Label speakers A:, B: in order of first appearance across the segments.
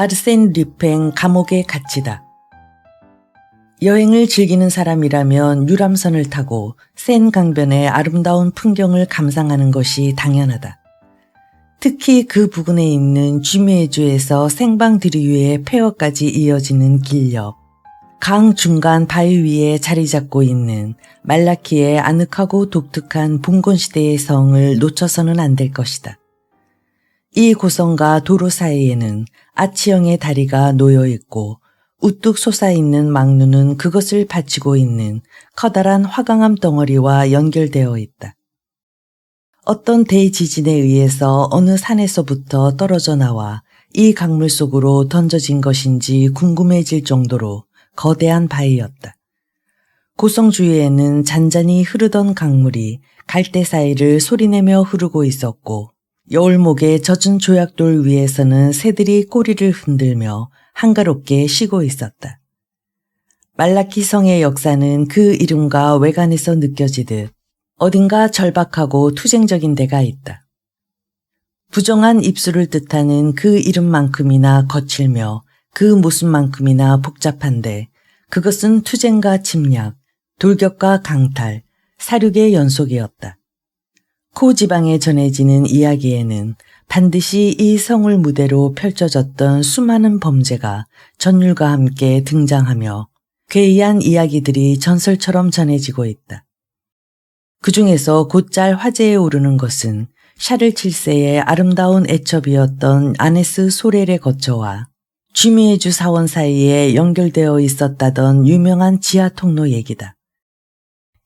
A: 아르센 류팽 감옥에 갇히다. 여행을 즐기는 사람이라면 유람선을 타고 센 강변의 아름다운 풍경을 감상하는 것이 당연하다. 특히 그 부근에 있는 쥐메주에서 생방드리유의 폐허까지 이어지는 길 옆, 강 중간 바위 위에 자리 잡고 있는 말라키의 아늑하고 독특한 봉건시대의 성을 놓쳐서는 안 될 것이다. 이 고성과 도로 사이에는 아치형의 다리가 놓여 있고 우뚝 솟아있는 망루는 그것을 받치고 있는 커다란 화강암 덩어리와 연결되어 있다. 어떤 대지진에 의해서 어느 산에서부터 떨어져 나와 이 강물 속으로 던져진 것인지 궁금해질 정도로 거대한 바위였다. 고성 주위에는 잔잔히 흐르던 강물이 갈대 사이를 소리내며 흐르고 있었고 여울목에 젖은 조약돌 위에서는 새들이 꼬리를 흔들며 한가롭게 쉬고 있었다. 말라키 성의 역사는 그 이름과 외관에서 느껴지듯 어딘가 절박하고 투쟁적인 데가 있다. 부정한 입술을 뜻하는 그 이름만큼이나 거칠며 그 모습만큼이나 복잡한데 그것은 투쟁과 침략, 돌격과 강탈, 사륙의 연속이었다. 코 지방에 전해지는 이야기에는 반드시 이 성을 무대로 펼쳐졌던 수많은 범죄가 전율과 함께 등장하며 괴이한 이야기들이 전설처럼 전해지고 있다. 그 중에서 곧잘 화제에 오르는 것은 샤를 7세의 아름다운 애첩이었던 아네스 소렐의 거처와 쥐미에주 사원 사이에 연결되어 있었다던 유명한 지하 통로 얘기다.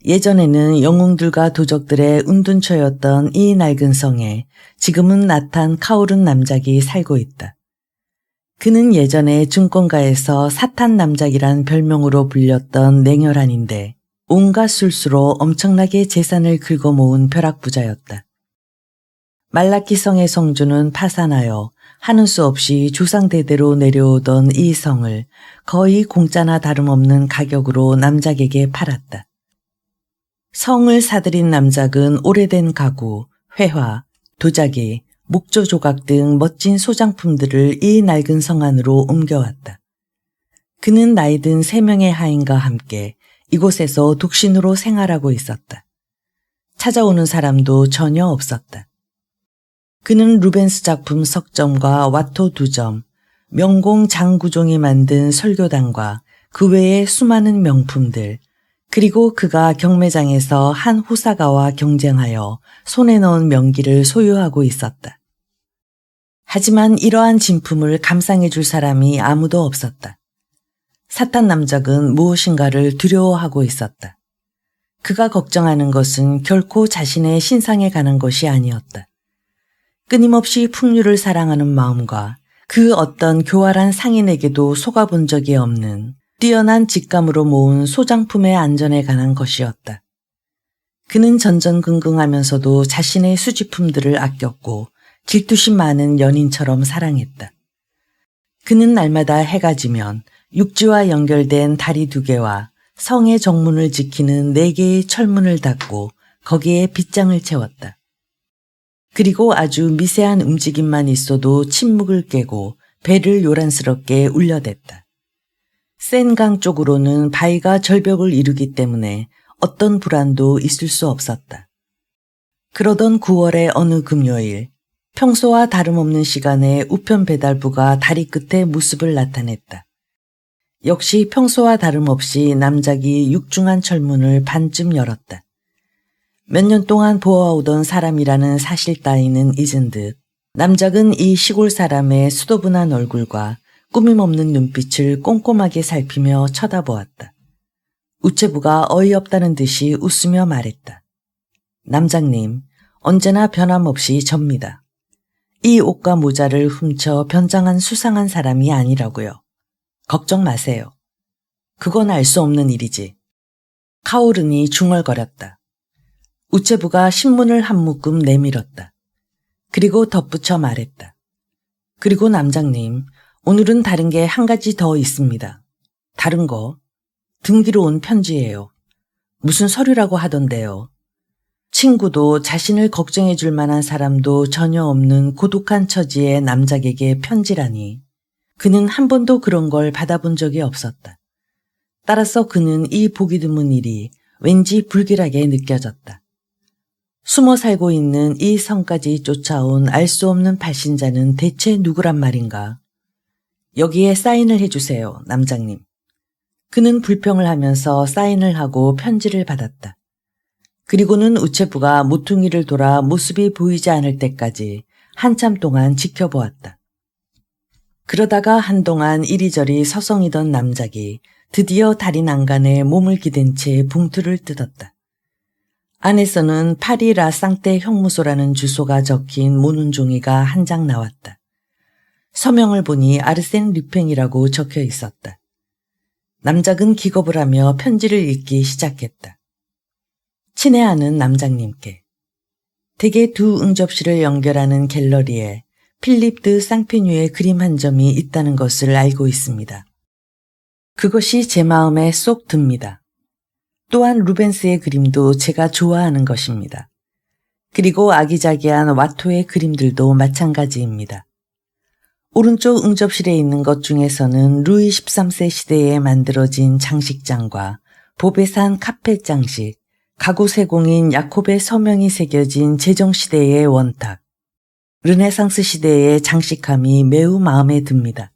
A: 예전에는 영웅들과 도적들의 운둔처였던 이 낡은 성에 지금은 나탄 카오른 남작이 살고 있다. 그는 예전에 증권가에서 사탄 남작이란 별명으로 불렸던 냉혈한인데 온갖 술수로 엄청나게 재산을 긁어모은 벼락부자였다. 말라키 성의 성주는 파산하여 하는 수 없이 조상대대로 내려오던 이 성을 거의 공짜나 다름없는 가격으로 남작에게 팔았다. 성을 사들인 남작은 오래된 가구, 회화, 도자기, 목조 조각 등 멋진 소장품들을 이 낡은 성 안으로 옮겨왔다. 그는 나이든 3명의 하인과 함께 이곳에서 독신으로 생활하고 있었다. 찾아오는 사람도 전혀 없었다. 그는 루벤스 작품 석점과 와토 2점, 명공 장구종이 만든 설교단과 그 외의 수많은 명품들, 그리고 그가 경매장에서 한 호사가와 경쟁하여 손에 넣은 명기를 소유하고 있었다. 하지만 이러한 진품을 감상해 줄 사람이 아무도 없었다. 사탄 남작은 무엇인가를 두려워하고 있었다. 그가 걱정하는 것은 결코 자신의 신상에 가는 것이 아니었다. 끊임없이 풍류를 사랑하는 마음과 그 어떤 교활한 상인에게도 속아본 적이 없는 뛰어난 직감으로 모은 소장품의 안전에 관한 것이었다. 그는 전전긍긍하면서도 자신의 수집품들을 아꼈고 질투심 많은 연인처럼 사랑했다. 그는 날마다 해가 지면 육지와 연결된 다리 2개와 성의 정문을 지키는 4개의 철문을 닫고 거기에 빗장을 채웠다. 그리고 아주 미세한 움직임만 있어도 침묵을 깨고 배를 요란스럽게 울려댔다. 센 강 쪽으로는 바위가 절벽을 이루기 때문에 어떤 불안도 있을 수 없었다. 그러던 9월의 어느 금요일, 평소와 다름없는 시간에 우편 배달부가 다리 끝에 모습을 나타냈다. 역시 평소와 다름없이 남작이 육중한 철문을 반쯤 열었다. 몇 년 동안 보아오던 사람이라는 사실 따위는 잊은 듯 남작은 이 시골 사람의 수더분한 얼굴과 꾸밈없는 눈빛을 꼼꼼하게 살피며 쳐다보았다. 우체부가 어이없다는 듯이 웃으며 말했다. 남작님, 언제나 변함없이 접니다. 이 옷과 모자를 훔쳐 변장한 수상한 사람이 아니라고요. 걱정 마세요. 그건 알 수 없는 일이지. 카오른이 중얼거렸다. 우체부가 신문을 한 묶음 내밀었다. 그리고 덧붙여 말했다. 그리고 남작님, 오늘은 다른 게 한 가지 더 있습니다. 다른 거? 등기로 온 편지예요. 무슨 서류라고 하던데요. 친구도 자신을 걱정해 줄 만한 사람도 전혀 없는 고독한 처지의 남작에게 편지라니. 그는 한 번도 그런 걸 받아본 적이 없었다. 따라서 그는 이 보기 드문 일이 왠지 불길하게 느껴졌다. 숨어 살고 있는 이 성까지 쫓아온 알 수 없는 발신자는 대체 누구란 말인가? 여기에 사인을 해주세요, 남장님. 그는 불평을 하면서 사인을 하고 편지를 받았다. 그리고는 우체부가 모퉁이를 돌아 모습이 보이지 않을 때까지 한참 동안 지켜보았다. 그러다가 한동안 이리저리 서성이던 남작이 드디어 다리 난간에 몸을 기댄 채 봉투를 뜯었다. 안에서는 파리 라 쌍떼 형무소라는 주소가 적힌 모눈 종이가 한 장 나왔다. 서명을 보니 아르센 류팽이라고 적혀 있었다. 남작은 기겁을 하며 편지를 읽기 시작했다. 친애하는 남장님께 대개 두 응접실을 연결하는 갤러리에 필립 드 쌍피뉴의 그림 한 점이 있다는 것을 알고 있습니다. 그것이 제 마음에 쏙 듭니다. 또한 루벤스의 그림도 제가 좋아하는 것입니다. 그리고 아기자기한 와토의 그림들도 마찬가지입니다. 오른쪽 응접실에 있는 것 중에서는 루이 13세 시대에 만들어진 장식장과 보베산 카펫 장식, 가구 세공인 야콥의 서명이 새겨진 제정시대의 원탁, 르네상스 시대의 장식함이 매우 마음에 듭니다.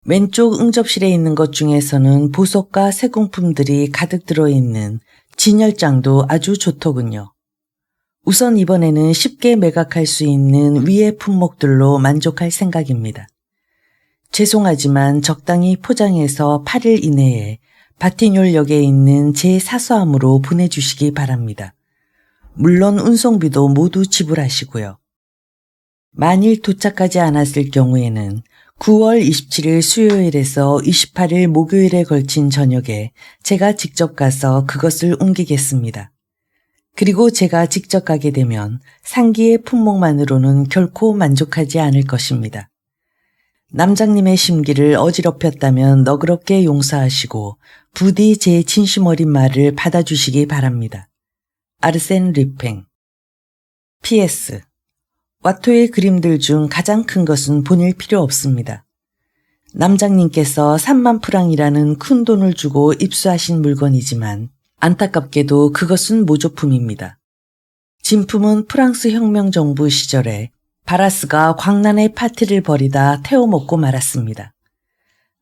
A: 왼쪽 응접실에 있는 것 중에서는 보석과 세공품들이 가득 들어있는 진열장도 아주 좋더군요. 우선 이번에는 쉽게 매각할 수 있는 위의 품목들로 만족할 생각입니다. 죄송하지만 적당히 포장해서 8일 이내에 바티뇰역에 있는 제 사서함으로 보내주시기 바랍니다. 물론 운송비도 모두 지불하시고요. 만일 도착하지 않았을 경우에는 9월 27일 수요일에서 28일 목요일에 걸친 저녁에 제가 직접 가서 그것을 옮기겠습니다. 그리고 제가 직접 가게 되면 상기의 품목만으로는 결코 만족하지 않을 것입니다. 남장님의 심기를 어지럽혔다면 너그럽게 용서하시고 부디 제 진심 어린 말을 받아주시기 바랍니다. 아르센 류팽. PS. 와토의 그림들 중 가장 큰 것은 보낼 필요 없습니다. 남장님께서 3만 프랑이라는 큰 돈을 주고 입수하신 물건이지만 안타깝게도 그것은 모조품입니다. 진품은 프랑스 혁명 정부 시절에 바라스가 광란의 파티를 벌이다 태워먹고 말았습니다.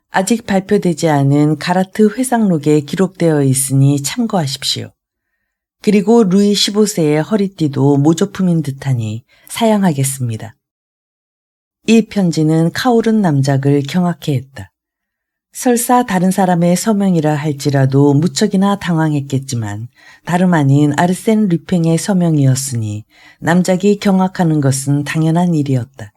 A: 아직 발표되지 않은 가라트 회상록에 기록되어 있으니 참고하십시오. 그리고 루이 15세의 허리띠도 모조품인 듯하니 사양하겠습니다. 이 편지는 카오른 남작을 경악해 했다. 설사 다른 사람의 서명이라 할지라도 무척이나 당황했겠지만 다름 아닌 아르센 류팽의 서명이었으니 남작이 경악하는 것은 당연한 일이었다.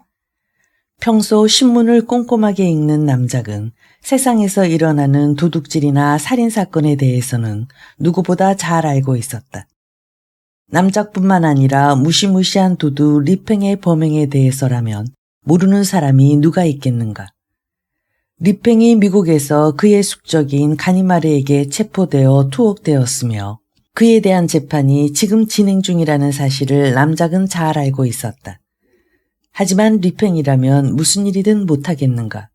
A: 평소 신문을 꼼꼼하게 읽는 남작은 세상에서 일어나는 도둑질이나 살인사건에 대해서는 누구보다 잘 알고 있었다. 남작뿐만 아니라 무시무시한 도둑 류팽의 범행에 대해서라면 모르는 사람이 누가 있겠는가. 류팽이 미국에서 그의 숙적인 가니마르에게 체포되어 투옥되었으며 그에 대한 재판이 지금 진행 중이라는 사실을 남작은 잘 알고 있었다. 하지만 류팽이라면 무슨 일이든 못하겠는가.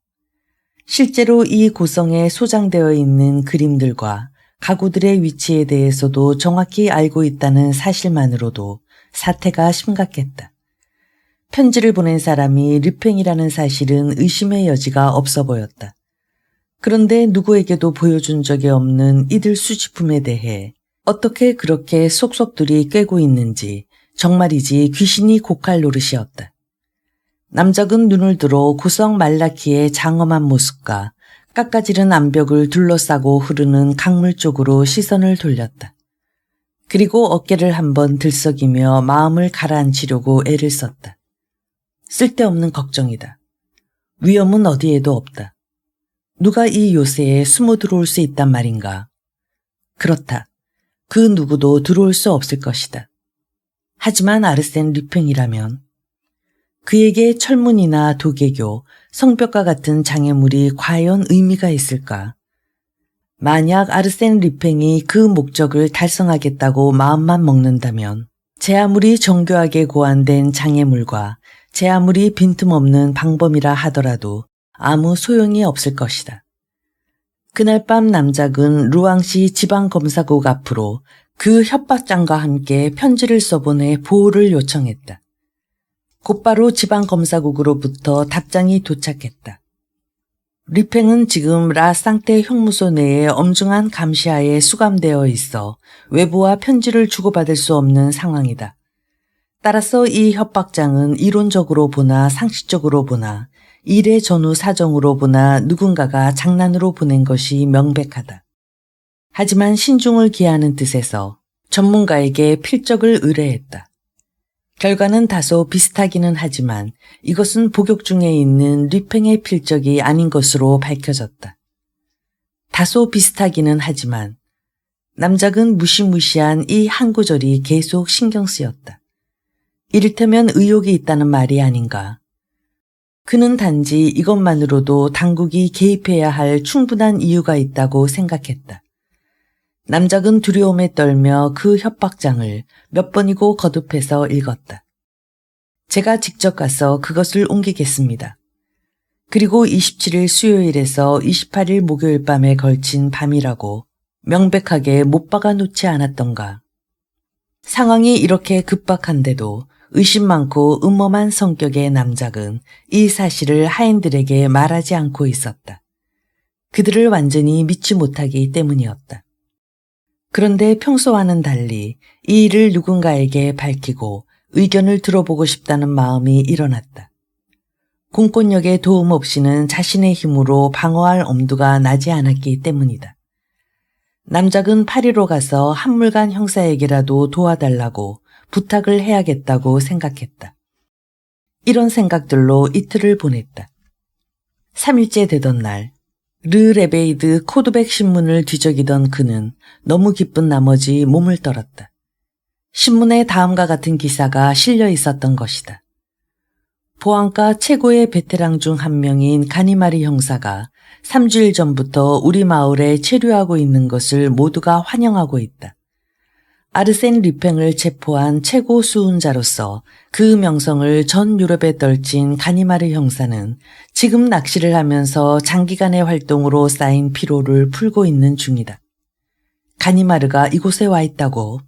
A: 실제로 이 고성에 소장되어 있는 그림들과 가구들의 위치에 대해서도 정확히 알고 있다는 사실만으로도 사태가 심각했다. 편지를 보낸 사람이 류팽이라는 사실은 의심의 여지가 없어 보였다. 그런데 누구에게도 보여준 적이 없는 이들 수집품에 대해 어떻게 그렇게 속속들이 꿰고 있는지 정말이지 귀신이 곡할 노릇이었다. 남작은 눈을 들어 고성 말라키의 장엄한 모습과 깎아지른 암벽을 둘러싸고 흐르는 강물 쪽으로 시선을 돌렸다. 그리고 어깨를 한번 들썩이며 마음을 가라앉히려고 애를 썼다. 쓸데없는 걱정이다. 위험은 어디에도 없다. 누가 이 요새에 숨어 들어올 수 있단 말인가? 그렇다. 그 누구도 들어올 수 없을 것이다. 하지만 아르센 류팽이라면 그에게 철문이나 도개교, 성벽과 같은 장애물이 과연 의미가 있을까? 만약 아르센 류팽이 그 목적을 달성하겠다고 마음만 먹는다면 제 아무리 정교하게 고안된 장애물과 제 아무리 빈틈없는 방범이라 하더라도 아무 소용이 없을 것이다. 그날 밤 남작은 루앙시 지방검사국 앞으로 그 협박장과 함께 편지를 써보내 보호를 요청했다. 곧바로 지방검사국으로부터 답장이 도착했다. 리팽은 지금 라상테 형무소 내에 엄중한 감시하에 수감되어 있어 외부와 편지를 주고받을 수 없는 상황이다. 따라서 이 협박장은 이론적으로 보나 상식적으로 보나 일의 전후 사정으로 보나 누군가가 장난으로 보낸 것이 명백하다. 하지만 신중을 기하는 뜻에서 전문가에게 필적을 의뢰했다. 결과는 다소 비슷하기는 하지만 이것은 복역 중에 있는 리팽의 필적이 아닌 것으로 밝혀졌다. 다소 비슷하기는 하지만 남작은 무시무시한 이 한 구절이 계속 신경 쓰였다. 이를테면 의혹이 있다는 말이 아닌가. 그는 단지 이것만으로도 당국이 개입해야 할 충분한 이유가 있다고 생각했다. 남작은 두려움에 떨며 그 협박장을 몇 번이고 거듭해서 읽었다. 제가 직접 가서 그것을 옮기겠습니다. 그리고 27일 수요일에서 28일 목요일 밤에 걸친 밤이라고 명백하게 못 박아 놓지 않았던가. 상황이 이렇게 급박한데도 의심 많고 음험한 성격의 남작은 이 사실을 하인들에게 말하지 않고 있었다. 그들을 완전히 믿지 못하기 때문이었다. 그런데 평소와는 달리 이 일을 누군가에게 밝히고 의견을 들어보고 싶다는 마음이 일어났다. 공권력의 도움 없이는 자신의 힘으로 방어할 엄두가 나지 않았기 때문이다. 남작은 파리로 가서 한물간 형사에게라도 도와달라고 부탁을 해야겠다고 생각했다. 이런 생각들로 이틀을 보냈다. 3일째 되던 날 르 레베이드 코드백 신문을 뒤적이던 그는 너무 기쁜 나머지 몸을 떨었다. 신문에 다음과 같은 기사가 실려 있었던 것이다. 보안과 최고의 베테랑 중 한 명인 가니마리 형사가 3주일 전부터 우리 마을에 체류하고 있는 것을 모두가 환영하고 있다. 아르센 리팽을 체포한 최고 수훈자로서 그 명성을 전 유럽에 떨친 가니마르 형사는 지금 낚시를 하면서 장기간의 활동으로 쌓인 피로를 풀고 있는 중이다. 가니마르가 이곳에 와 있다고.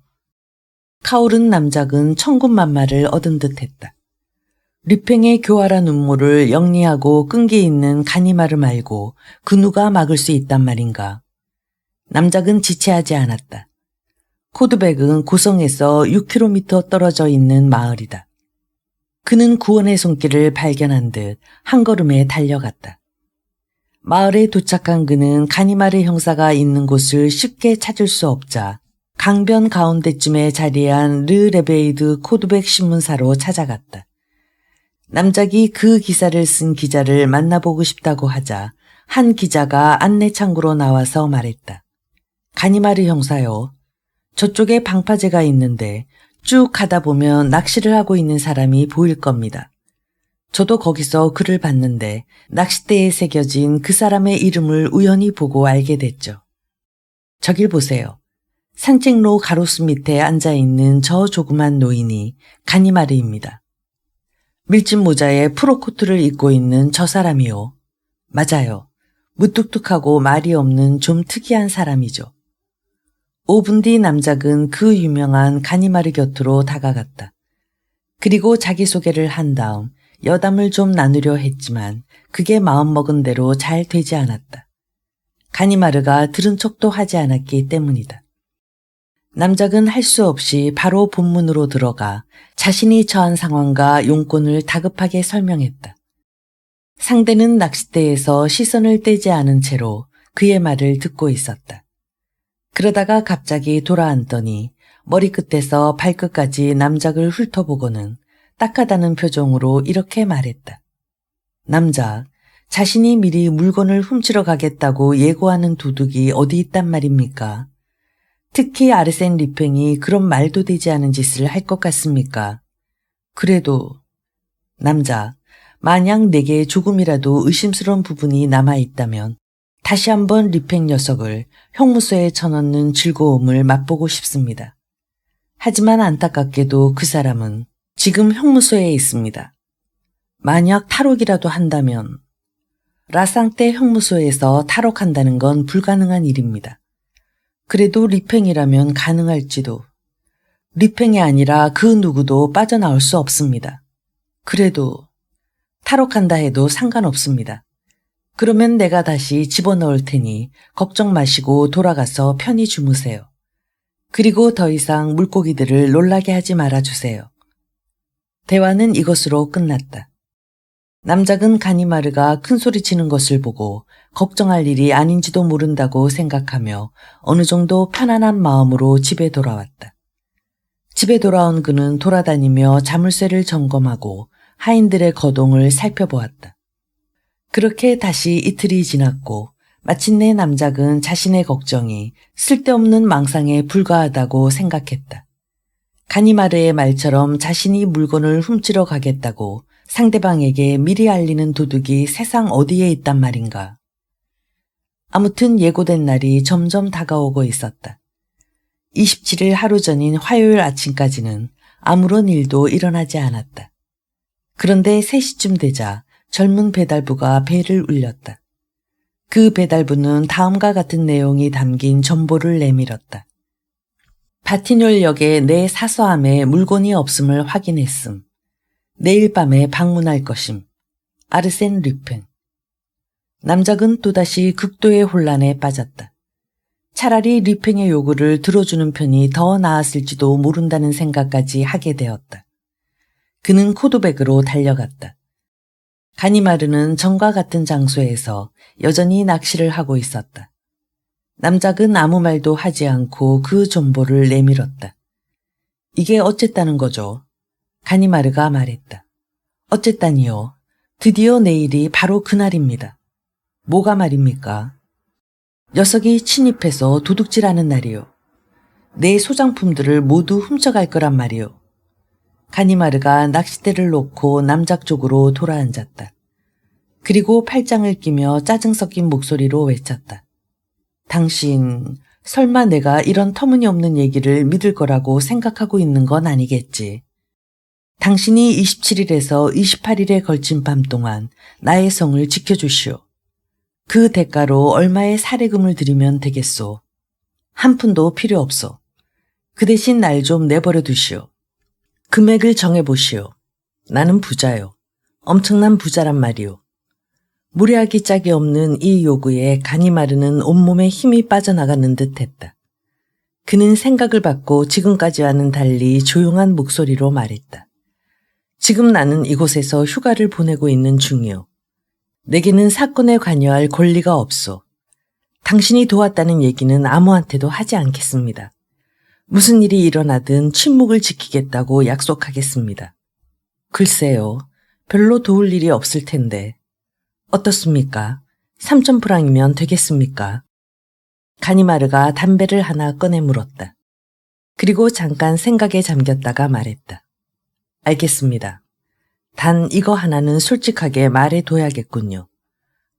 A: 카오른 남작은 천군만마를 얻은 듯했다. 리팽의 교활한 음모를 영리하고 끈기 있는 가니마르 말고 그 누가 막을 수 있단 말인가. 남작은 지체하지 않았다. 코드백은 고성에서 6km 떨어져 있는 마을이다. 그는 구원의 손길을 발견한 듯 한 걸음에 달려갔다. 마을에 도착한 그는 가니마르 형사가 있는 곳을 쉽게 찾을 수 없자 강변 가운데쯤에 자리한 르 레베이드 코드백 신문사로 찾아갔다. 남작이 그 기사를 쓴 기자를 만나보고 싶다고 하자 한 기자가 안내창구로 나와서 말했다. 가니마르 형사요. 저쪽에 방파제가 있는데 쭉 가다 보면 낚시를 하고 있는 사람이 보일 겁니다. 저도 거기서 글을 봤는데 낚싯대에 새겨진 그 사람의 이름을 우연히 보고 알게 됐죠. 저길 보세요. 산책로 가로수 밑에 앉아있는 저 조그만 노인이 가니마르입니다. 밀짚 모자에 프로코트를 입고 있는 저 사람이요. 맞아요. 무뚝뚝하고 말이 없는 좀 특이한 사람이죠. 5분 뒤 남작은 그 유명한 가니마르 곁으로 다가갔다. 그리고 자기소개를 한 다음 여담을 좀 나누려 했지만 그게 마음먹은 대로 잘 되지 않았다. 가니마르가 들은 척도 하지 않았기 때문이다. 남작은 할 수 없이 바로 본문으로 들어가 자신이 처한 상황과 용건을 다급하게 설명했다. 상대는 낚싯대에서 시선을 떼지 않은 채로 그의 말을 듣고 있었다. 그러다가 갑자기 돌아앉더니 머리끝에서 발끝까지 남작을 훑어보고는 딱하다는 표정으로 이렇게 말했다. 남작, 자신이 미리 물건을 훔치러 가겠다고 예고하는 도둑이 어디 있단 말입니까? 특히 아르센 리팽이 그런 말도 되지 않은 짓을 할 것 같습니까? 그래도 남작, 만약 내게 조금이라도 의심스러운 부분이 남아있다면 다시 한번 리팽 녀석을 형무소에 쳐넣는 즐거움을 맛보고 싶습니다. 하지만 안타깝게도 그 사람은 지금 형무소에 있습니다. 만약 탈옥이라도 한다면 라상떼 형무소에서 탈옥한다는 건 불가능한 일입니다. 그래도 리팽이라면 가능할지도. 리팽이 아니라 그 누구도 빠져나올 수 없습니다. 그래도 탈옥한다 해도 상관없습니다. 그러면 내가 다시 집어넣을 테니 걱정 마시고 돌아가서 편히 주무세요. 그리고 더 이상 물고기들을 놀라게 하지 말아주세요. 대화는 이것으로 끝났다. 남작은 가니마르가 큰소리 치는 것을 보고 걱정할 일이 아닌지도 모른다고 생각하며 어느 정도 편안한 마음으로 집에 돌아왔다. 집에 돌아온 그는 돌아다니며 자물쇠를 점검하고 하인들의 거동을 살펴보았다. 그렇게 다시 이틀이 지났고 마침내 남작은 자신의 걱정이 쓸데없는 망상에 불과하다고 생각했다. 가니마르의 말처럼 자신이 물건을 훔치러 가겠다고 상대방에게 미리 알리는 도둑이 세상 어디에 있단 말인가. 아무튼 예고된 날이 점점 다가오고 있었다. 27일 하루 전인 화요일 아침까지는 아무런 일도 일어나지 않았다. 그런데 3시쯤 되자 젊은 배달부가 벨을 울렸다. 그 배달부는 다음과 같은 내용이 담긴 전보를 내밀었다. 바티뇰역에 내 사서함에 물건이 없음을 확인했음. 내일 밤에 방문할 것임. 아르센 류팽. 남작은 또다시 극도의 혼란에 빠졌다. 차라리 류팽의 요구를 들어주는 편이 더 나았을지도 모른다는 생각까지 하게 되었다. 그는 코드백으로 달려갔다. 가니마르는 전과 같은 장소에서 여전히 낚시를 하고 있었다. 남작은 아무 말도 하지 않고 그 전보를 내밀었다. 이게 어쨌다는 거죠? 가니마르가 말했다. 어쨌다니요. 드디어 내일이 바로 그날입니다. 뭐가 말입니까? 녀석이 침입해서 도둑질하는 날이요. 내 소장품들을 모두 훔쳐갈 거란 말이요. 가니마르가 낚싯대를 놓고 남작 쪽으로 돌아앉았다. 그리고 팔짱을 끼며 짜증 섞인 목소리로 외쳤다. 당신, 설마 내가 이런 터무니없는 얘기를 믿을 거라고 생각하고 있는 건 아니겠지. 당신이 27일에서 28일에 걸친 밤 동안 나의 성을 지켜주시오. 그 대가로 얼마의 사례금을 드리면 되겠소. 한 푼도 필요 없소. 그 대신 날 좀 내버려 두시오. 금액을 정해보시오. 나는 부자요. 엄청난 부자란 말이오. 무례하기 짝이 없는 이 요구에 가니마르는 온몸에 힘이 빠져나가는 듯 했다. 그는 생각을 받고 지금까지와는 달리 조용한 목소리로 말했다. 지금 나는 이곳에서 휴가를 보내고 있는 중이오. 내게는 사건에 관여할 권리가 없소. 당신이 도왔다는 얘기는 아무한테도 하지 않겠습니다. 무슨 일이 일어나든 침묵을 지키겠다고 약속하겠습니다. 글쎄요, 별로 도울 일이 없을 텐데. 어떻습니까? 3,000프랑이면 되겠습니까? 가니마르가 담배를 하나 꺼내 물었다. 그리고 잠깐 생각에 잠겼다가 말했다. 알겠습니다. 단 이거 하나는 솔직하게 말해둬야겠군요.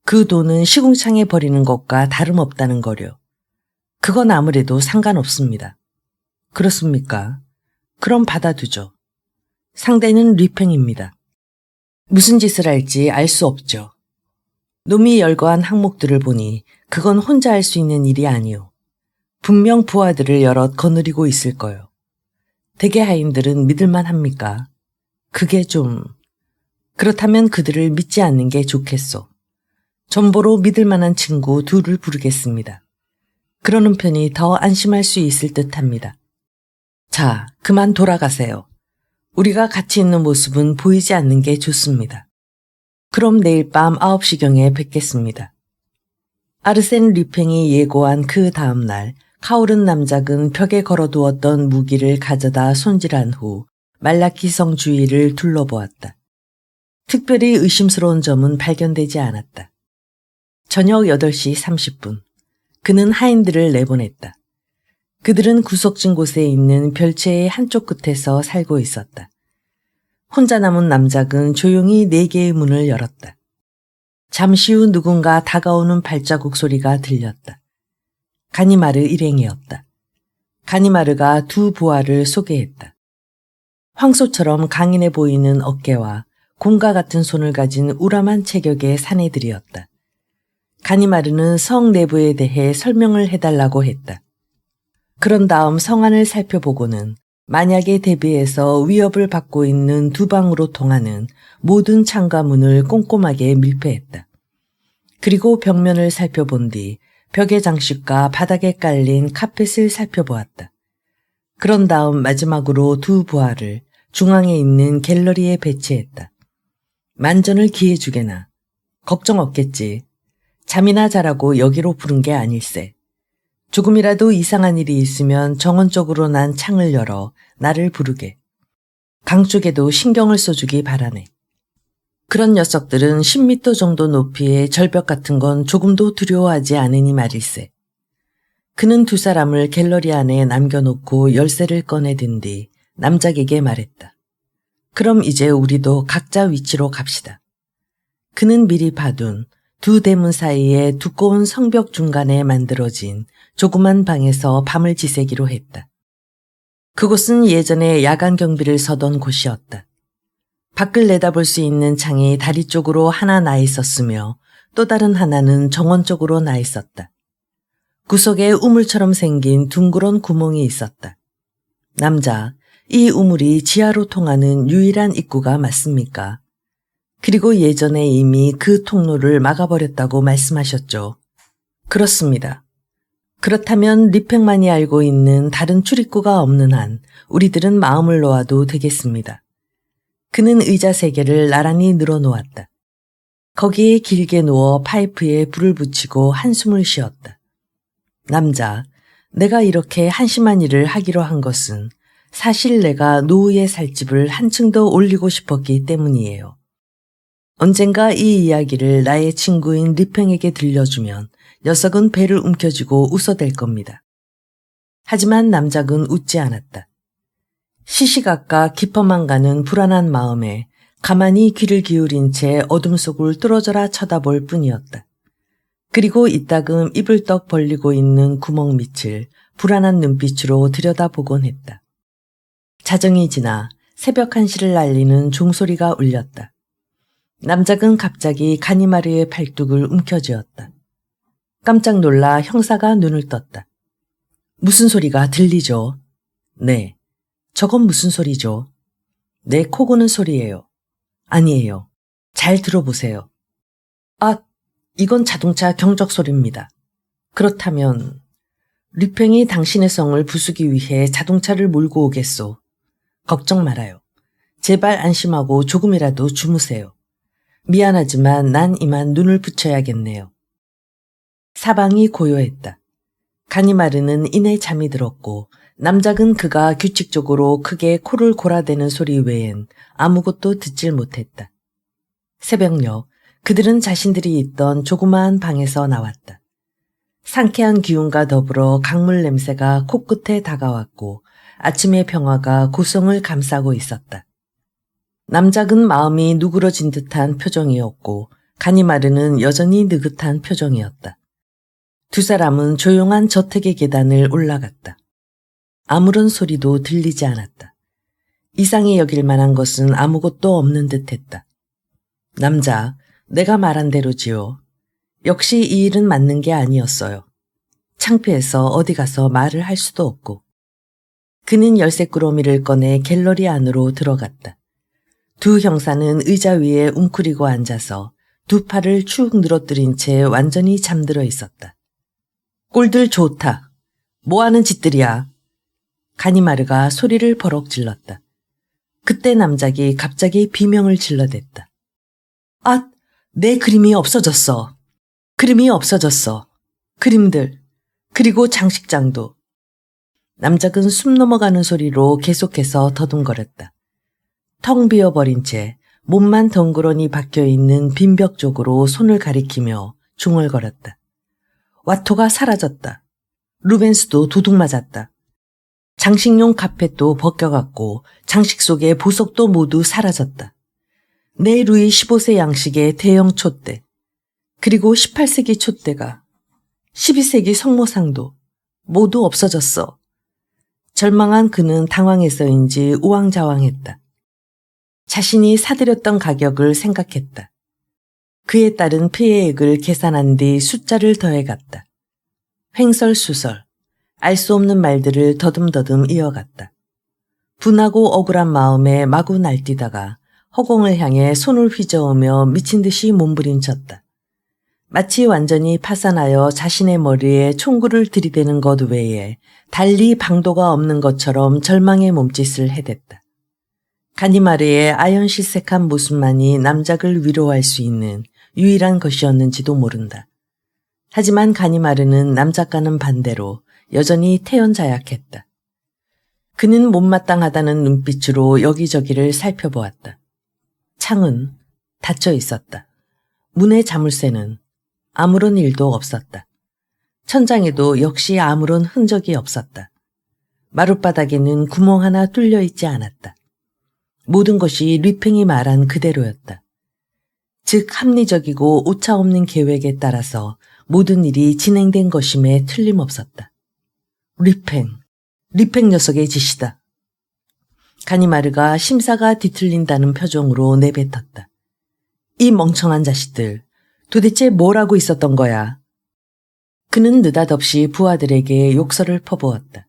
A: 그 돈은 시궁창에 버리는 것과 다름없다는 거려. 그건 아무래도 상관없습니다. 그렇습니까? 그럼 받아두죠. 상대는 류팽입니다. 무슨 짓을 할지 알 수 없죠. 놈이 열거한 항목들을 보니 그건 혼자 할 수 있는 일이 아니오. 분명 부하들을 여럿 거느리고 있을 거요. 대개 하인들은 믿을만 합니까? 그게 좀... 그렇다면 그들을 믿지 않는 게 좋겠소. 전보로 믿을 만한 친구 둘을 부르겠습니다. 그러는 편이 더 안심할 수 있을 듯합니다. 자, 그만 돌아가세요. 우리가 같이 있는 모습은 보이지 않는 게 좋습니다. 그럼 내일 밤 9시경에 뵙겠습니다. 아르센 류팽이 예고한 그 다음 날 카오른 남작은 벽에 걸어두었던 무기를 가져다 손질한 후 말라키성 주위를 둘러보았다. 특별히 의심스러운 점은 발견되지 않았다. 저녁 8시 30분. 그는 하인들을 내보냈다. 그들은 구석진 곳에 있는 별채의 한쪽 끝에서 살고 있었다. 혼자 남은 남작은 조용히 4개의 문을 열었다. 잠시 후 누군가 다가오는 발자국 소리가 들렸다. 가니마르 일행이었다. 가니마르가 두 부하를 소개했다. 황소처럼 강인해 보이는 어깨와 곰과 같은 손을 가진 우람한 체격의 사내들이었다. 가니마르는 성 내부에 대해 설명을 해달라고 했다. 그런 다음 성안을 살펴보고는 만약에 대비해서 위협을 받고 있는 두 방으로 통하는 모든 창과 문을 꼼꼼하게 밀폐했다. 그리고 벽면을 살펴본 뒤 벽의 장식과 바닥에 깔린 카펫을 살펴보았다. 그런 다음 마지막으로 두 부하를 중앙에 있는 갤러리에 배치했다. 만전을 기해주게나. 걱정 없겠지. 잠이나 자라고 여기로 부른 게 아닐세. 조금이라도 이상한 일이 있으면 정원적으로 난 창을 열어 나를 부르게. 강 쪽에도 신경을 써주기 바라네. 그런 녀석들은 10m 정도 높이의 절벽 같은 건 조금도 두려워하지 않으니 말일세. 그는 두 사람을 갤러리 안에 남겨놓고 열쇠를 꺼내든 뒤 남작에게 말했다. 그럼 이제 우리도 각자 위치로 갑시다. 그는 미리 봐둔 두 대문 사이에 두꺼운 성벽 중간에 만들어진 조그만 방에서 밤을 지새기로 했다. 그곳은 예전에 야간 경비를 서던 곳이었다. 밖을 내다볼 수 있는 창이 다리 쪽으로 하나 나 있었으며 또 다른 하나는 정원 쪽으로 나 있었다. 구석에 우물처럼 생긴 둥그런 구멍이 있었다. 남자, 이 우물이 지하로 통하는 유일한 입구가 맞습니까? 그리고 예전에 이미 그 통로를 막아버렸다고 말씀하셨죠. 그렇습니다. 그렇다면 리팽만이 알고 있는 다른 출입구가 없는 한 우리들은 마음을 놓아도 되겠습니다. 그는 의자 3개를 나란히 늘어놓았다. 거기에 길게 누워 파이프에 불을 붙이고 한숨을 쉬었다. 남자, 내가 이렇게 한심한 일을 하기로 한 것은 사실 내가 노후의 살집을 한층 더 올리고 싶었기 때문이에요. 언젠가 이 이야기를 나의 친구인 리팽에게 들려주면 녀석은 배를 움켜쥐고 웃어댈 겁니다. 하지만 남작은 웃지 않았다. 시시각각 깊어만 가는 불안한 마음에 가만히 귀를 기울인 채 어둠 속을 뚫어져라 쳐다볼 뿐이었다. 그리고 이따금 입을 떡 벌리고 있는 구멍 밑을 불안한 눈빛으로 들여다보곤 했다. 자정이 지나 새벽 1시를 알리는 종소리가 울렸다. 남작은 갑자기 가니마르의 팔뚝을 움켜쥐었다. 깜짝 놀라 형사가 눈을 떴다. 무슨 소리가 들리죠? 네. 저건 무슨 소리죠? 내 코 고는 소리예요. 아니에요. 잘 들어보세요. 아, 이건 자동차 경적 소리입니다. 그렇다면 리팽이 당신의 성을 부수기 위해 자동차를 몰고 오겠소. 걱정 말아요. 제발 안심하고 조금이라도 주무세요. 미안하지만 난 이만 눈을 붙여야겠네요. 사방이 고요했다. 가니마르는 이내 잠이 들었고 남작은 그가 규칙적으로 크게 코를 골아대는 소리 외엔 아무것도 듣질 못했다. 새벽녘 그들은 자신들이 있던 조그마한 방에서 나왔다. 상쾌한 기운과 더불어 강물 냄새가 코끝에 다가왔고 아침의 평화가 고성을 감싸고 있었다. 남작은 마음이 누그러진 듯한 표정이었고 가니마르는 여전히 느긋한 표정이었다. 두 사람은 조용한 저택의 계단을 올라갔다. 아무런 소리도 들리지 않았다. 이상히 여길 만한 것은 아무것도 없는 듯했다. 남자, 내가 말한 대로지요. 역시 이 일은 맞는 게 아니었어요. 창피해서 어디 가서 말을 할 수도 없고. 그는 열쇠꾸러미를 꺼내 갤러리 안으로 들어갔다. 두 형사는 의자 위에 웅크리고 앉아서 두 팔을 축 늘어뜨린 채 완전히 잠들어 있었다. 꼴들 좋다. 뭐하는 짓들이야. 가니마르가 소리를 버럭 질렀다. 그때 남작이 갑자기 비명을 질러댔다. 아, 내 그림이 없어졌어. 그림이 없어졌어. 그림들, 그리고 장식장도. 남작은 숨 넘어가는 소리로 계속해서 더듬거렸다. 텅 비어버린 채 몸만 덩그러니 박혀있는 빈벽 쪽으로 손을 가리키며 중얼거렸다. 와토가 사라졌다. 루벤스도 도둑 맞았다. 장식용 카펫도 벗겨갔고 장식 속의 보석도 모두 사라졌다. 내 루이 15세 양식의 대형 촛대, 그리고 18세기 촛대가, 12세기 성모상도 모두 없어졌어. 절망한 그는 당황해서인지 우왕좌왕했다. 자신이 사들였던 가격을 생각했다. 그에 따른 피해액을 계산한 뒤 숫자를 더해갔다. 횡설수설, 알 수 없는 말들을 더듬더듬 이어갔다. 분하고 억울한 마음에 마구 날뛰다가 허공을 향해 손을 휘저으며 미친 듯이 몸부림쳤다. 마치 완전히 파산하여 자신의 머리에 총구를 들이대는 것 외에 달리 방도가 없는 것처럼 절망의 몸짓을 해댔다. 가니마르의 아연실색한 모습만이 남작을 위로할 수 있는 유일한 것이었는지도 모른다. 하지만 가니마르는 남작과는 반대로 여전히 태연자약했다. 그는 못마땅하다는 눈빛으로 여기저기를 살펴보았다. 창은 닫혀 있었다. 문의 자물쇠는 아무런 일도 없었다. 천장에도 역시 아무런 흔적이 없었다. 마룻바닥에는 구멍 하나 뚫려 있지 않았다. 모든 것이 류팽이 말한 그대로였다. 즉 합리적이고 오차없는 계획에 따라서 모든 일이 진행된 것임에 틀림없었다. 류팽 녀석의 짓이다. 가니마르가 심사가 뒤틀린다는 표정으로 내뱉었다. 이 멍청한 자식들, 도대체 뭘 하고 있었던 거야? 그는 느닷없이 부하들에게 욕설을 퍼부었다.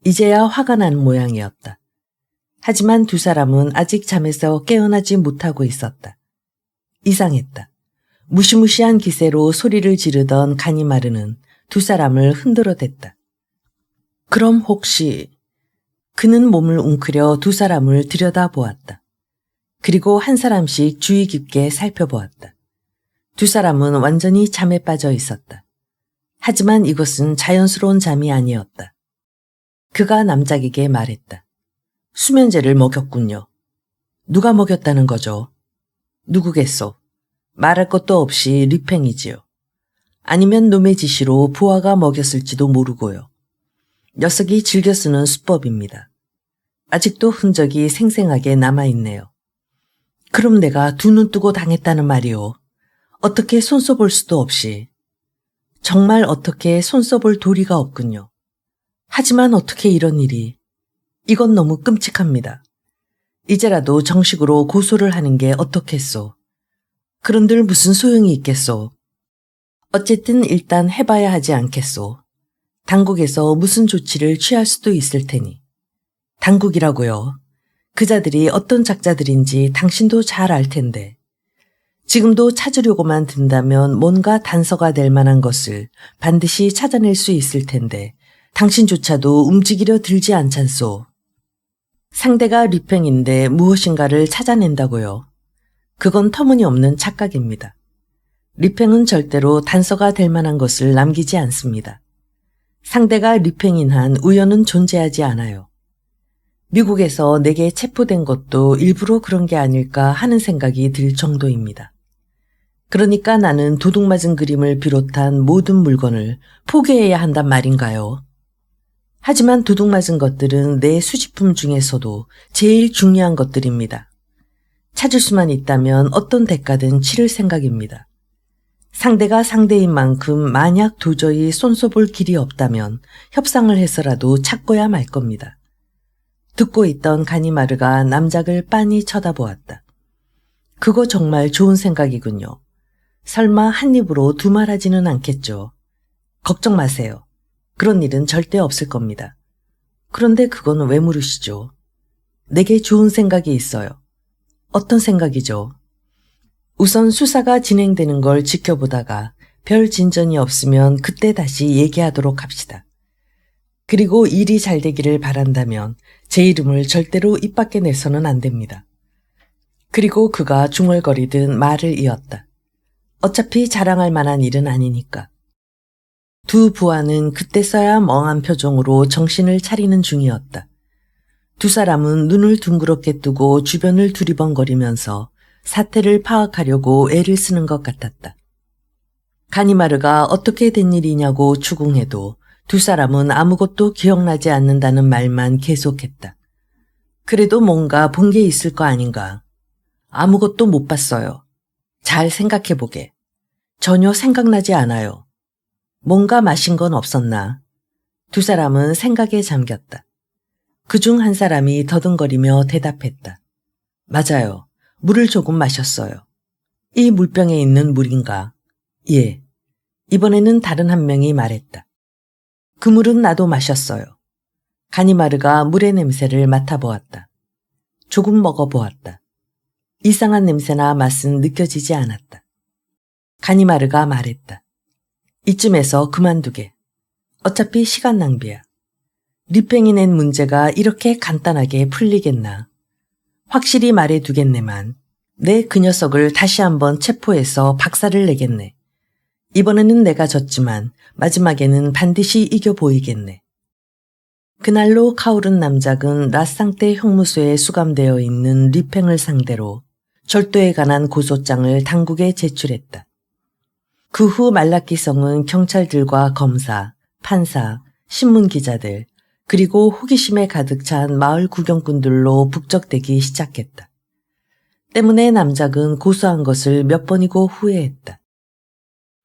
A: 이제야 화가 난 모양이었다. 하지만 두 사람은 아직 잠에서 깨어나지 못하고 있었다. 이상했다. 무시무시한 기세로 소리를 지르던 가니마르는 두 사람을 흔들어댔다. 그럼 혹시... 그는 몸을 웅크려 두 사람을 들여다보았다. 그리고 한 사람씩 주의 깊게 살펴보았다. 두 사람은 완전히 잠에 빠져 있었다. 하지만 이것은 자연스러운 잠이 아니었다. 그가 남작에게 말했다. 수면제를 먹였군요. 누가 먹였다는 거죠? 누구겠소? 말할 것도 없이 류팽이지요. 아니면 놈의 지시로 부하가 먹였을지도 모르고요. 녀석이 즐겨 쓰는 수법입니다. 아직도 흔적이 생생하게 남아있네요. 그럼 내가 두 눈 뜨고 당했다는 말이오. 어떻게 손써볼 수도 없이. 정말 어떻게 손써볼 도리가 없군요. 하지만 어떻게 이런 일이. 이건 너무 끔찍합니다. 이제라도 정식으로 고소를 하는 게 어떻겠소. 그런들 무슨 소용이 있겠소. 어쨌든 일단 해봐야 하지 않겠소. 당국에서 무슨 조치를 취할 수도 있을 테니. 당국이라고요. 그자들이 어떤 작자들인지 당신도 잘 알 텐데. 지금도 찾으려고만 든다면 뭔가 단서가 될 만한 것을 반드시 찾아낼 수 있을 텐데 당신조차도 움직이려 들지 않잖소. 상대가 류팽인데 무엇인가를 찾아낸다고요. 그건 터무니없는 착각입니다. 류팽은 절대로 단서가 될 만한 것을 남기지 않습니다. 상대가 류팽인 한 우연은 존재하지 않아요. 미국에서 내게 체포된 것도 일부러 그런 게 아닐까 하는 생각이 들 정도입니다. 그러니까 나는 도둑맞은 그림을 비롯한 모든 물건을 포기해야 한단 말인가요? 하지만 도둑맞은 것들은 내 수집품 중에서도 제일 중요한 것들입니다. 찾을 수만 있다면 어떤 대가든 치를 생각입니다. 상대가 상대인 만큼 만약 도저히 손써볼 길이 없다면 협상을 해서라도 찾고야 말 겁니다. 듣고 있던 가니마르가 남작을 빤히 쳐다보았다. 그거 정말 좋은 생각이군요. 설마 한 입으로 두말하지는 않겠죠. 걱정 마세요. 그런 일은 절대 없을 겁니다. 그런데 그건 왜 물으시죠? 내게 좋은 생각이 있어요. 어떤 생각이죠? 우선 수사가 진행되는 걸 지켜보다가 별 진전이 없으면 그때 다시 얘기하도록 합시다. 그리고 일이 잘 되기를 바란다면 제 이름을 절대로 입 밖에 내서는 안 됩니다. 그리고 그가 중얼거리듯 말을 이었다. 어차피 자랑할 만한 일은 아니니까. 두 부하는 그때서야 멍한 표정으로 정신을 차리는 중이었다. 두 사람은 눈을 둥그렇게 뜨고 주변을 두리번거리면서 사태를 파악하려고 애를 쓰는 것 같았다. 가니마르가 어떻게 된 일이냐고 추궁해도 두 사람은 아무것도 기억나지 않는다는 말만 계속했다. 그래도 뭔가 본 게 있을 거 아닌가. 아무것도 못 봤어요. 잘 생각해보게. 전혀 생각나지 않아요. 뭔가 마신 건 없었나. 두 사람은 생각에 잠겼다. 그중 한 사람이 더듬거리며 대답했다. 맞아요. 물을 조금 마셨어요. 이 물병에 있는 물인가? 예. 이번에는 다른 한 명이 말했다. 그 물은 나도 마셨어요. 가니마르가 물의 냄새를 맡아보았다. 조금 먹어보았다. 이상한 냄새나 맛은 느껴지지 않았다. 가니마르가 말했다. 이쯤에서 그만두게. 어차피 시간 낭비야. 리팽이 낸 문제가 이렇게 간단하게 풀리겠나. 확실히 말해두겠네만 내 그 녀석을 다시 한번 체포해서 박살을 내겠네. 이번에는 내가 졌지만 마지막에는 반드시 이겨 보이겠네. 그날로 카오른 남작은 라상떼 형무소에 수감되어 있는 리팽을 상대로 절도에 관한 고소장을 당국에 제출했다. 그 후 말라키성은 경찰들과 검사, 판사, 신문기자들, 그리고 호기심에 가득 찬 마을 구경꾼들로 북적대기 시작했다. 때문에 남작은 고소한 것을 몇 번이고 후회했다.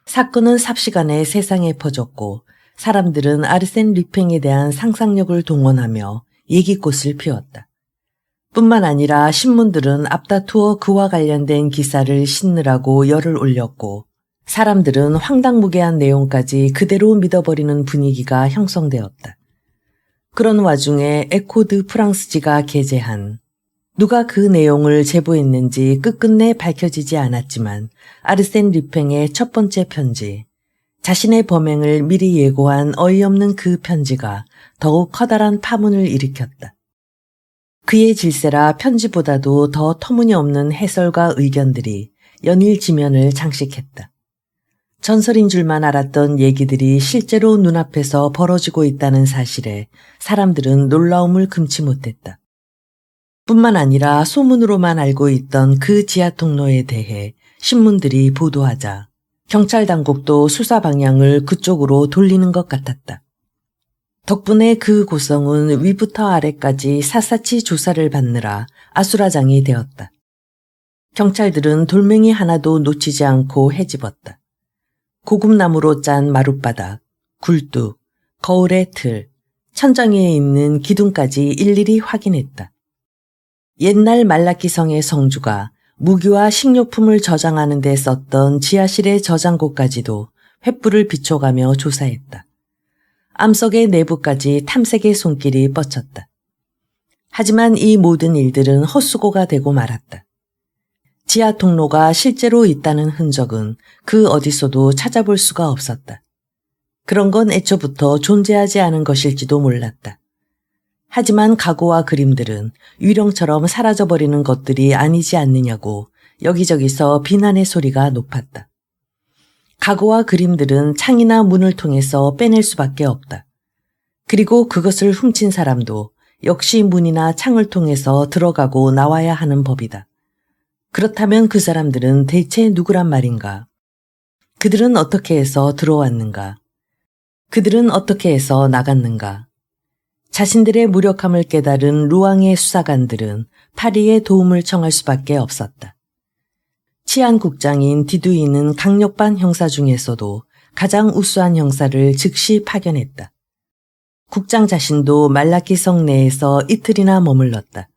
A: 사건은 삽시간에 세상에 퍼졌고 사람들은 아르센 리팽에 대한 상상력을 동원하며 얘기꽃을 피웠다. 뿐만 아니라 신문들은 앞다투어 그와 관련된 기사를 싣느라고 열을 올렸고 사람들은 황당무계한 내용까지 그대로 믿어버리는 분위기가 형성되었다. 그런 와중에 에코 드 프랑스지가 게재한 누가 그 내용을 제보했는지 끝끝내 밝혀지지 않았지만 아르센 리팽의 첫 번째 편지, 자신의 범행을 미리 예고한 어이없는 그 편지가 더욱 커다란 파문을 일으켰다. 그의 질세라 편지보다도 더 터무니없는 해설과 의견들이 연일 지면을 장식했다. 전설인 줄만 알았던 얘기들이 실제로 눈앞에서 벌어지고 있다는 사실에 사람들은 놀라움을 금치 못했다. 뿐만 아니라 소문으로만 알고 있던 그 지하통로에 대해 신문들이 보도하자 경찰 당국도 수사 방향을 그쪽으로 돌리는 것 같았다. 덕분에 그 고성은 위부터 아래까지 샅샅이 조사를 받느라 아수라장이 되었다. 경찰들은 돌멩이 하나도 놓치지 않고 헤집었다. 고급나무로 짠 마룻바닥, 굴뚝, 거울의 틀, 천장 위에 있는 기둥까지 일일이 확인했다. 옛날 말라키성의 성주가 무기와 식료품을 저장하는 데 썼던 지하실의 저장고까지도 횃불을 비춰가며 조사했다. 암석의 내부까지 탐색의 손길이 뻗쳤다. 하지만 이 모든 일들은 헛수고가 되고 말았다. 지하 통로가 실제로 있다는 흔적은 그 어디서도 찾아볼 수가 없었다. 그런 건 애초부터 존재하지 않은 것일지도 몰랐다. 하지만 가구와 그림들은 유령처럼 사라져버리는 것들이 아니지 않느냐고 여기저기서 비난의 소리가 높았다. 가구와 그림들은 창이나 문을 통해서 빼낼 수밖에 없다. 그리고 그것을 훔친 사람도 역시 문이나 창을 통해서 들어가고 나와야 하는 법이다. 그렇다면 그 사람들은 대체 누구란 말인가? 그들은 어떻게 해서 들어왔는가? 그들은 어떻게 해서 나갔는가? 자신들의 무력함을 깨달은 루앙의 수사관들은 파리의 도움을 청할 수밖에 없었다. 치안국장인 디두이는 강력반 형사 중에서도 가장 우수한 형사를 즉시 파견했다. 국장 자신도 말라키성 내에서 이틀이나 머물렀다.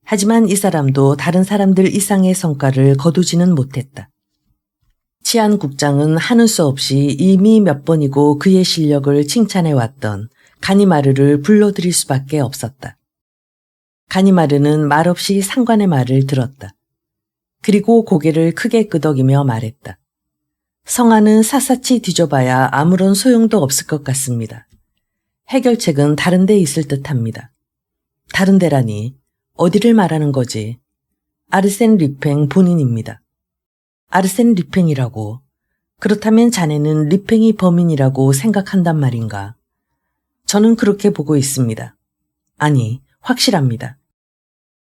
A: 하지만 이 사람도 다른 사람들 이상의 성과를 거두지는 못했다. 치안국장은 하는 수 없이 이미 몇 번이고 그의 실력을 칭찬해왔던 가니마르를 불러들일 수밖에 없었다. 가니마르는 말없이 상관의 말을 들었다. 그리고 고개를 크게 끄덕이며 말했다. 성안은 샅샅이 뒤져봐야 아무런 소용도 없을 것 같습니다. 해결책은 다른 데 있을 듯합니다. 다른 데라니 어디를 말하는 거지? 아르센 리팽 본인입니다. 아르센 리팽이라고? 그렇다면 자네는 리팽이 범인이라고 생각한단 말인가? 저는 그렇게 보고 있습니다. 아니, 확실합니다.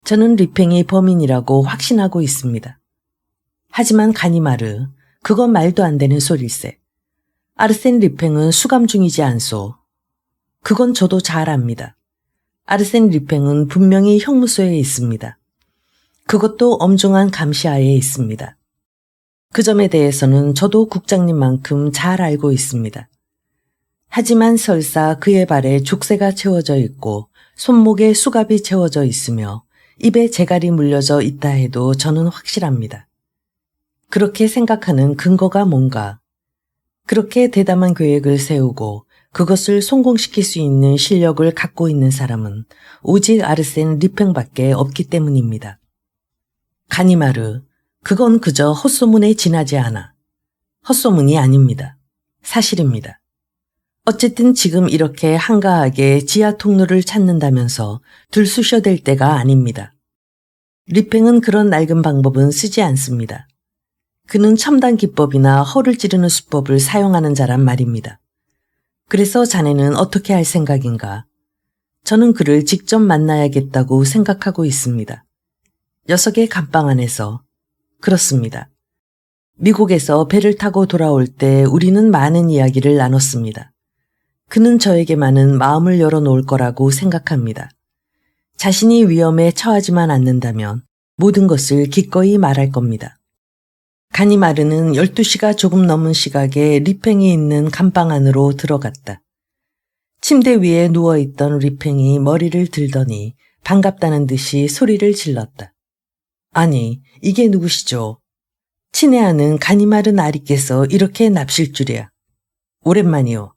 A: 저는 리팽이 범인이라고 확신하고 있습니다. 하지만 가니마르, 그건 말도 안 되는 소릴세. 아르센 리팽은 수감 중이지 않소. 그건 저도 잘 압니다. 아르센 리팽은 분명히 형무소에 있습니다. 그것도 엄중한 감시하에 있습니다. 그 점에 대해서는 저도 국장님만큼 잘 알고 있습니다. 하지만 설사 그의 발에 족쇄가 채워져 있고 손목에 수갑이 채워져 있으며 입에 재갈이 물려져 있다 해도 저는 확실합니다. 그렇게 생각하는 근거가 뭔가? 그렇게 대담한 계획을 세우고 그것을 성공시킬 수 있는 실력을 갖고 있는 사람은 오직 아르센 리팽밖에 없기 때문입니다. 가니마르, 그건 그저 헛소문에 지나지 않아. 헛소문이 아닙니다. 사실입니다. 어쨌든 지금 이렇게 한가하게 지하 통로를 찾는다면서 들쑤셔댈 때가 아닙니다. 리팽은 그런 낡은 방법은 쓰지 않습니다. 그는 첨단 기법이나 허를 찌르는 수법을 사용하는 자란 말입니다. 그래서 자네는 어떻게 할 생각인가? 저는 그를 직접 만나야겠다고 생각하고 있습니다. 녀석의 감방 안에서. 그렇습니다. 미국에서 배를 타고 돌아올 때 우리는 많은 이야기를 나눴습니다. 그는 저에게만은 마음을 열어놓을 거라고 생각합니다. 자신이 위험에 처하지만 않는다면 모든 것을 기꺼이 말할 겁니다. 가니마르는 12시가 조금 넘은 시각에 리팽이 있는 감방 안으로 들어갔다. 침대 위에 누워있던 리팽이 머리를 들더니 반갑다는 듯이 소리를 질렀다. 아니, 이게 누구시죠? 친애하는 가니마르 나리께서 이렇게 납실 줄이야. 오랜만이요.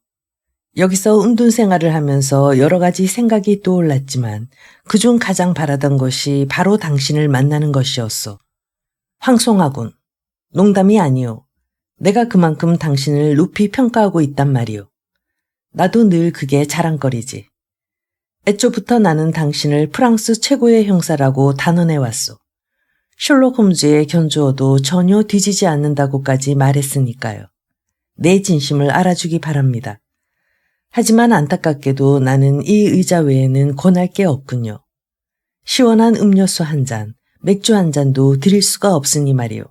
A: 여기서 은둔 생활을 하면서 여러 가지 생각이 떠올랐지만 그중 가장 바라던 것이 바로 당신을 만나는 것이었어. 황송하군. 농담이 아니오. 내가 그만큼 당신을 높이 평가하고 있단 말이오. 나도 늘 그게 자랑거리지. 애초부터 나는 당신을 프랑스 최고의 형사라고 단언해왔소. 셜록 홈즈에 견주어도 전혀 뒤지지 않는다고까지 말했으니까요. 내 진심을 알아주기 바랍니다. 하지만 안타깝게도 나는 이 의자 외에는 권할 게 없군요. 시원한 음료수 한 잔, 맥주 한 잔도 드릴 수가 없으니 말이오.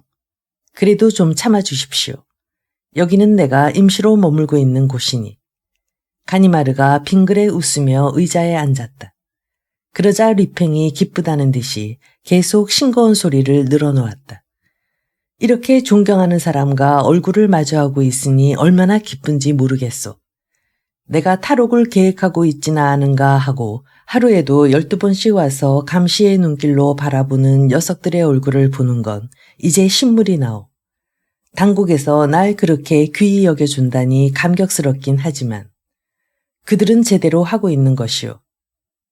A: 그래도 좀 참아주십시오. 여기는 내가 임시로 머물고 있는 곳이니. 가니마르가 빙그레 웃으며 의자에 앉았다. 그러자 리팽이 기쁘다는 듯이 계속 싱거운 소리를 늘어놓았다. 이렇게 존경하는 사람과 얼굴을 마주하고 있으니 얼마나 기쁜지 모르겠소. 내가 탈옥을 계획하고 있지나 않은가 하고 하루에도 12번씩 와서 감시의 눈길로 바라보는 녀석들의 얼굴을 보는 건 이제 신물이 나오. 당국에서 날 그렇게 귀히 여겨준다니 감격스럽긴 하지만 그들은 제대로 하고 있는 것이오.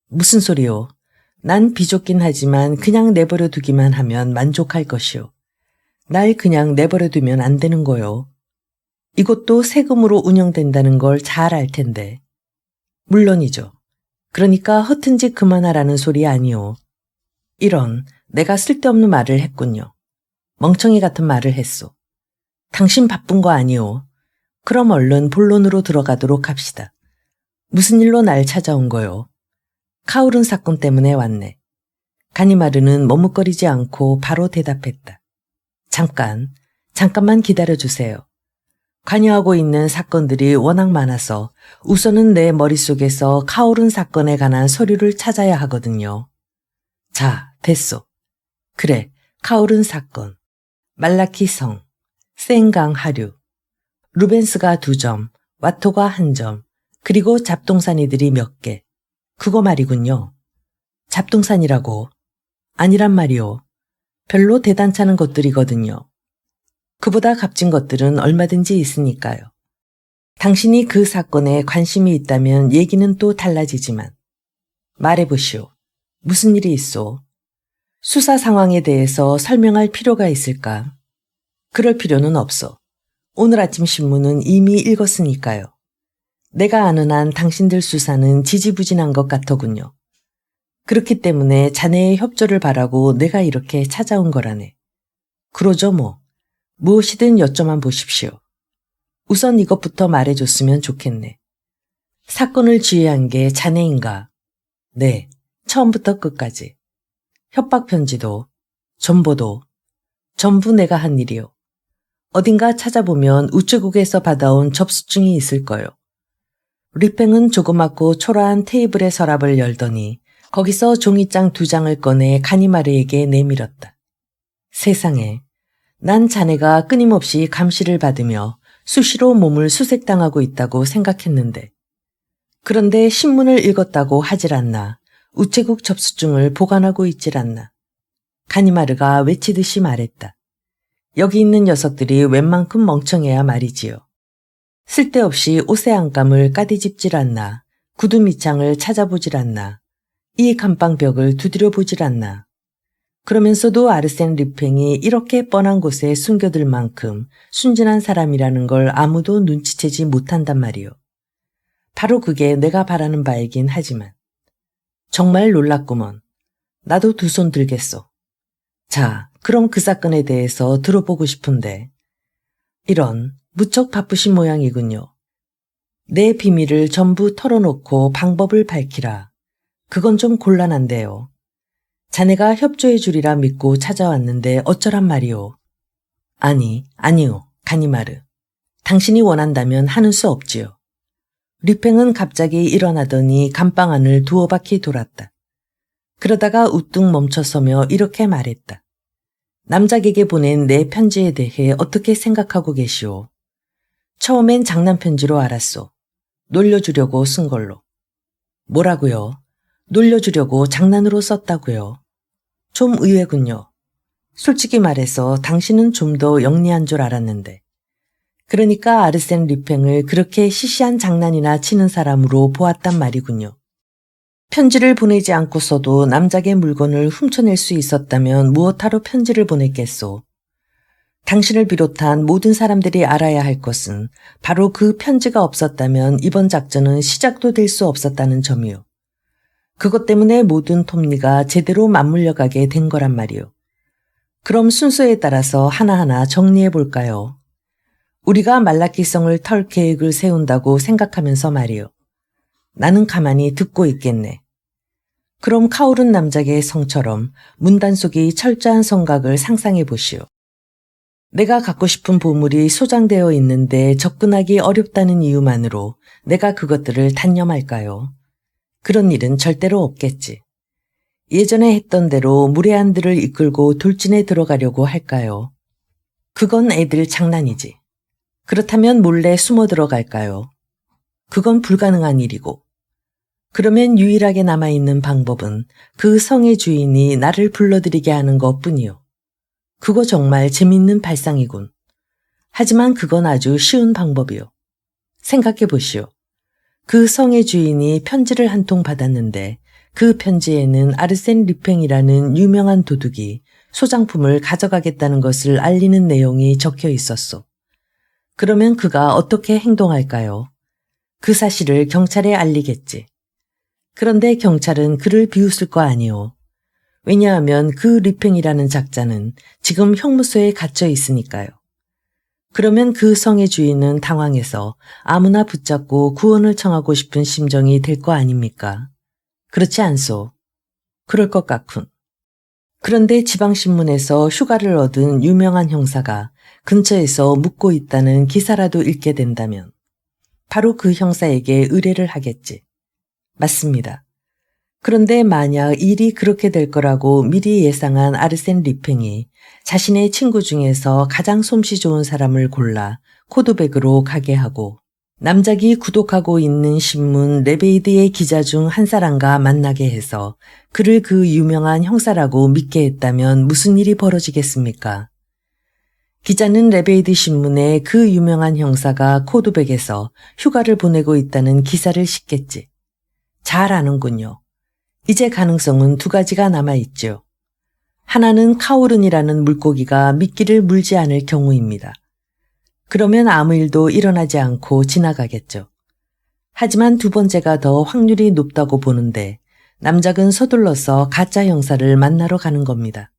A: 무슨 소리오? 난 비좁긴 하지만 그냥 내버려 두기만 하면 만족할 것이오. 날 그냥 내버려 두면 안 되는 거요. 이것도 세금으로 운영된다는 걸 잘 알 텐데. 물론이죠. 그러니까 허튼 짓 그만하라는 소리 아니오. 이런, 내가 쓸데없는 말을 했군요. 멍청이 같은 말을 했소. 당신 바쁜 거 아니오. 그럼 얼른 본론으로 들어가도록 합시다. 무슨 일로 날 찾아온 거요? 카오른 사건 때문에 왔네. 가니마르는 머뭇거리지 않고 바로 대답했다. 잠깐만 기다려주세요. 관여하고 있는 사건들이 워낙 많아서 우선은 내 머릿속에서 카오른 사건에 관한 서류를 찾아야 하거든요. 자, 됐소. 그래, 카오른 사건, 말라키 성, 센강 하류, 루벤스가 2점, 와토가 1점, 그리고 잡동사니들이 몇 개. 그거 말이군요. 잡동사니라고? 아니란 말이오. 별로 대단찮은 것들이거든요. 그보다 값진 것들은 얼마든지 있으니까요. 당신이 그 사건에 관심이 있다면 얘기는 또 달라지지만. 말해보시오. 무슨 일이 있소? 수사 상황에 대해서 설명할 필요가 있을까? 그럴 필요는 없어. 오늘 아침 신문은 이미 읽었으니까요. 내가 아는 한 당신들 수사는 지지부진한 것 같더군요. 그렇기 때문에 자네의 협조를 바라고 내가 이렇게 찾아온 거라네. 그러죠 뭐. 무엇이든 여쭤만 보십시오. 우선 이것부터 말해줬으면 좋겠네. 사건을 지휘한 게 자네인가? 네, 처음부터 끝까지. 협박 편지도, 전보도, 전부 내가 한 일이요. 어딘가 찾아보면 우체국에서 받아온 접수증이 있을 거요. 리팽은 조그맣고 초라한 테이블의 서랍을 열더니 거기서 종이장 2장을 꺼내 가니마르에게 내밀었다. 세상에, 난 자네가 끊임없이 감시를 받으며 수시로 몸을 수색당하고 있다고 생각했는데 그런데 신문을 읽었다고 하질 않나 우체국 접수증을 보관하고 있질 않나 가니마르가 외치듯이 말했다. 여기 있는 녀석들이 웬만큼 멍청해야 말이지요. 쓸데없이 옷의 안감을 까디집질 않나, 구두 밑창을 찾아보질 않나, 이 감방벽을 두드려 보질 않나. 그러면서도 아르센 르팽이 이렇게 뻔한 곳에 숨겨들 만큼 순진한 사람이라는 걸 아무도 눈치채지 못한단 말이요. 바로 그게 내가 바라는 바이긴 하지만. 정말 놀랍구먼. 나도 두 손 들겠소. 자, 그럼 그 사건에 대해서 들어보고 싶은데. 이런 무척 바쁘신 모양이군요. 내 비밀을 전부 털어놓고 방법을 밝히라. 그건 좀 곤란한데요. 자네가 협조해 주리라 믿고 찾아왔는데 어쩌란 말이오. 아니요, 가니마르. 당신이 원한다면 하는 수 없지요. 르팽은 갑자기 일어나더니 감방 안을 두어 바퀴 돌았다. 그러다가 우뚝 멈춰서며 이렇게 말했다. 남작에게 보낸 내 편지에 대해 어떻게 생각하고 계시오? 처음엔 장난 편지로 알았소. 놀려주려고 쓴 걸로. 뭐라고요? 놀려주려고 장난으로 썼다고요. 좀 의외군요. 솔직히 말해서 당신은 좀 더 영리한 줄 알았는데. 그러니까 아르센 르팽을 그렇게 시시한 장난이나 치는 사람으로 보았단 말이군요. 편지를 보내지 않고서도 남작의 물건을 훔쳐낼 수 있었다면 무엇하러 편지를 보냈겠소. 당신을 비롯한 모든 사람들이 알아야 할 것은 바로 그 편지가 없었다면 이번 작전은 시작도 될 수 없었다는 점이요. 그것 때문에 모든 톱니가 제대로 맞물려가게 된 거란 말이요. 그럼 순서에 따라서 하나하나 정리해 볼까요? 우리가 말라키성을 털 계획을 세운다고 생각하면서 말이요. 나는 가만히 듣고 있겠네. 그럼 카오른 남작의 성처럼 문단속이 철저한 성곽을 상상해 보시오. 내가 갖고 싶은 보물이 소장되어 있는데 접근하기 어렵다는 이유만으로 내가 그것들을 단념할까요? 그런 일은 절대로 없겠지. 예전에 했던 대로 무례한들을 이끌고 돌진에 들어가려고 할까요? 그건 애들 장난이지. 그렇다면 몰래 숨어 들어갈까요? 그건 불가능한 일이고. 그러면 유일하게 남아있는 방법은 그 성의 주인이 나를 불러들이게 하는 것뿐이요. 그거 정말 재밌는 발상이군. 하지만 그건 아주 쉬운 방법이요. 생각해 보시오. 그 성의 주인이 편지를 한 통 받았는데 그 편지에는 아르센 르팽이라는 유명한 도둑이 소장품을 가져가겠다는 것을 알리는 내용이 적혀 있었소. 그러면 그가 어떻게 행동할까요? 그 사실을 경찰에 알리겠지. 그런데 경찰은 그를 비웃을 거 아니오. 왜냐하면 그 르팽이라는 작자는 지금 형무소에 갇혀 있으니까요. 그러면 그 성의 주인은 당황해서 아무나 붙잡고 구원을 청하고 싶은 심정이 될 거 아닙니까? 그렇지 않소? 그럴 것 같군. 그런데 지방신문에서 휴가를 얻은 유명한 형사가 근처에서 묵고 있다는 기사라도 읽게 된다면 바로 그 형사에게 의뢰를 하겠지. 맞습니다. 그런데 만약 일이 그렇게 될 거라고 미리 예상한 아르센 르팽이 자신의 친구 중에서 가장 솜씨 좋은 사람을 골라 코드백으로 가게 하고 남작이 구독하고 있는 신문 레베이드의 기자 중 한 사람과 만나게 해서 그를 그 유명한 형사라고 믿게 했다면 무슨 일이 벌어지겠습니까? 기자는 레베이드 신문에 그 유명한 형사가 코드백에서 휴가를 보내고 있다는 기사를 싣겠지. 잘 아는군요. 이제 가능성은 두 가지가 남아있죠. 하나는 카오른이라는 물고기가 미끼를 물지 않을 경우입니다. 그러면 아무 일도 일어나지 않고 지나가겠죠. 하지만 두 번째가 더 확률이 높다고 보는데 남작은 서둘러서 가짜 형사를 만나러 가는 겁니다.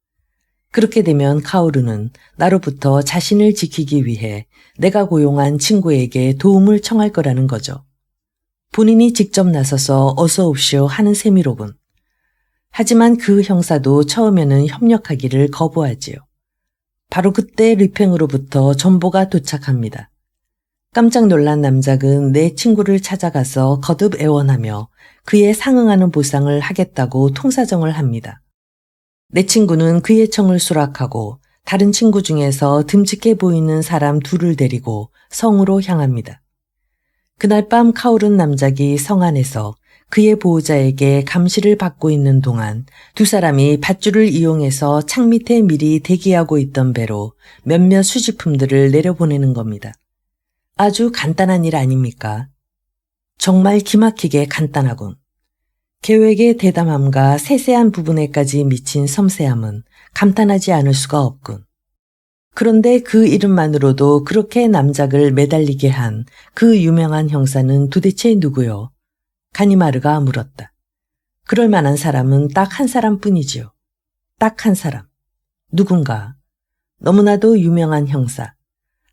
A: 그렇게 되면 카오른은 나로부터 자신을 지키기 위해 내가 고용한 친구에게 도움을 청할 거라는 거죠. 본인이 직접 나서서 어서 옵시오 하는 셈이로군. 하지만 그 형사도 처음에는 협력하기를 거부하지요. 바로 그때 르팽으로부터 전보가 도착합니다. 깜짝 놀란 남작은 내 친구를 찾아가서 거듭 애원하며 그에 상응하는 보상을 하겠다고 통사정을 합니다. 내 친구는 그의 청을 수락하고 다른 친구 중에서 듬직해 보이는 사람 둘을 데리고 성으로 향합니다. 그날 밤 카오른 남작이 성 안에서 그의 보호자에게 감시를 받고 있는 동안 두 사람이 밧줄을 이용해서 창 밑에 미리 대기하고 있던 배로 몇몇 수집품들을 내려보내는 겁니다. 아주 간단한 일 아닙니까? 정말 기막히게 간단하군. 계획의 대담함과 세세한 부분에까지 미친 섬세함은 감탄하지 않을 수가 없군. 그런데 그 이름만으로도 그렇게 남작을 매달리게 한 그 유명한 형사는 도대체 누구요? 가니마르가 물었다. 그럴 만한 사람은 딱 한 사람뿐이지요. 딱 한 사람. 누군가. 너무나도 유명한 형사.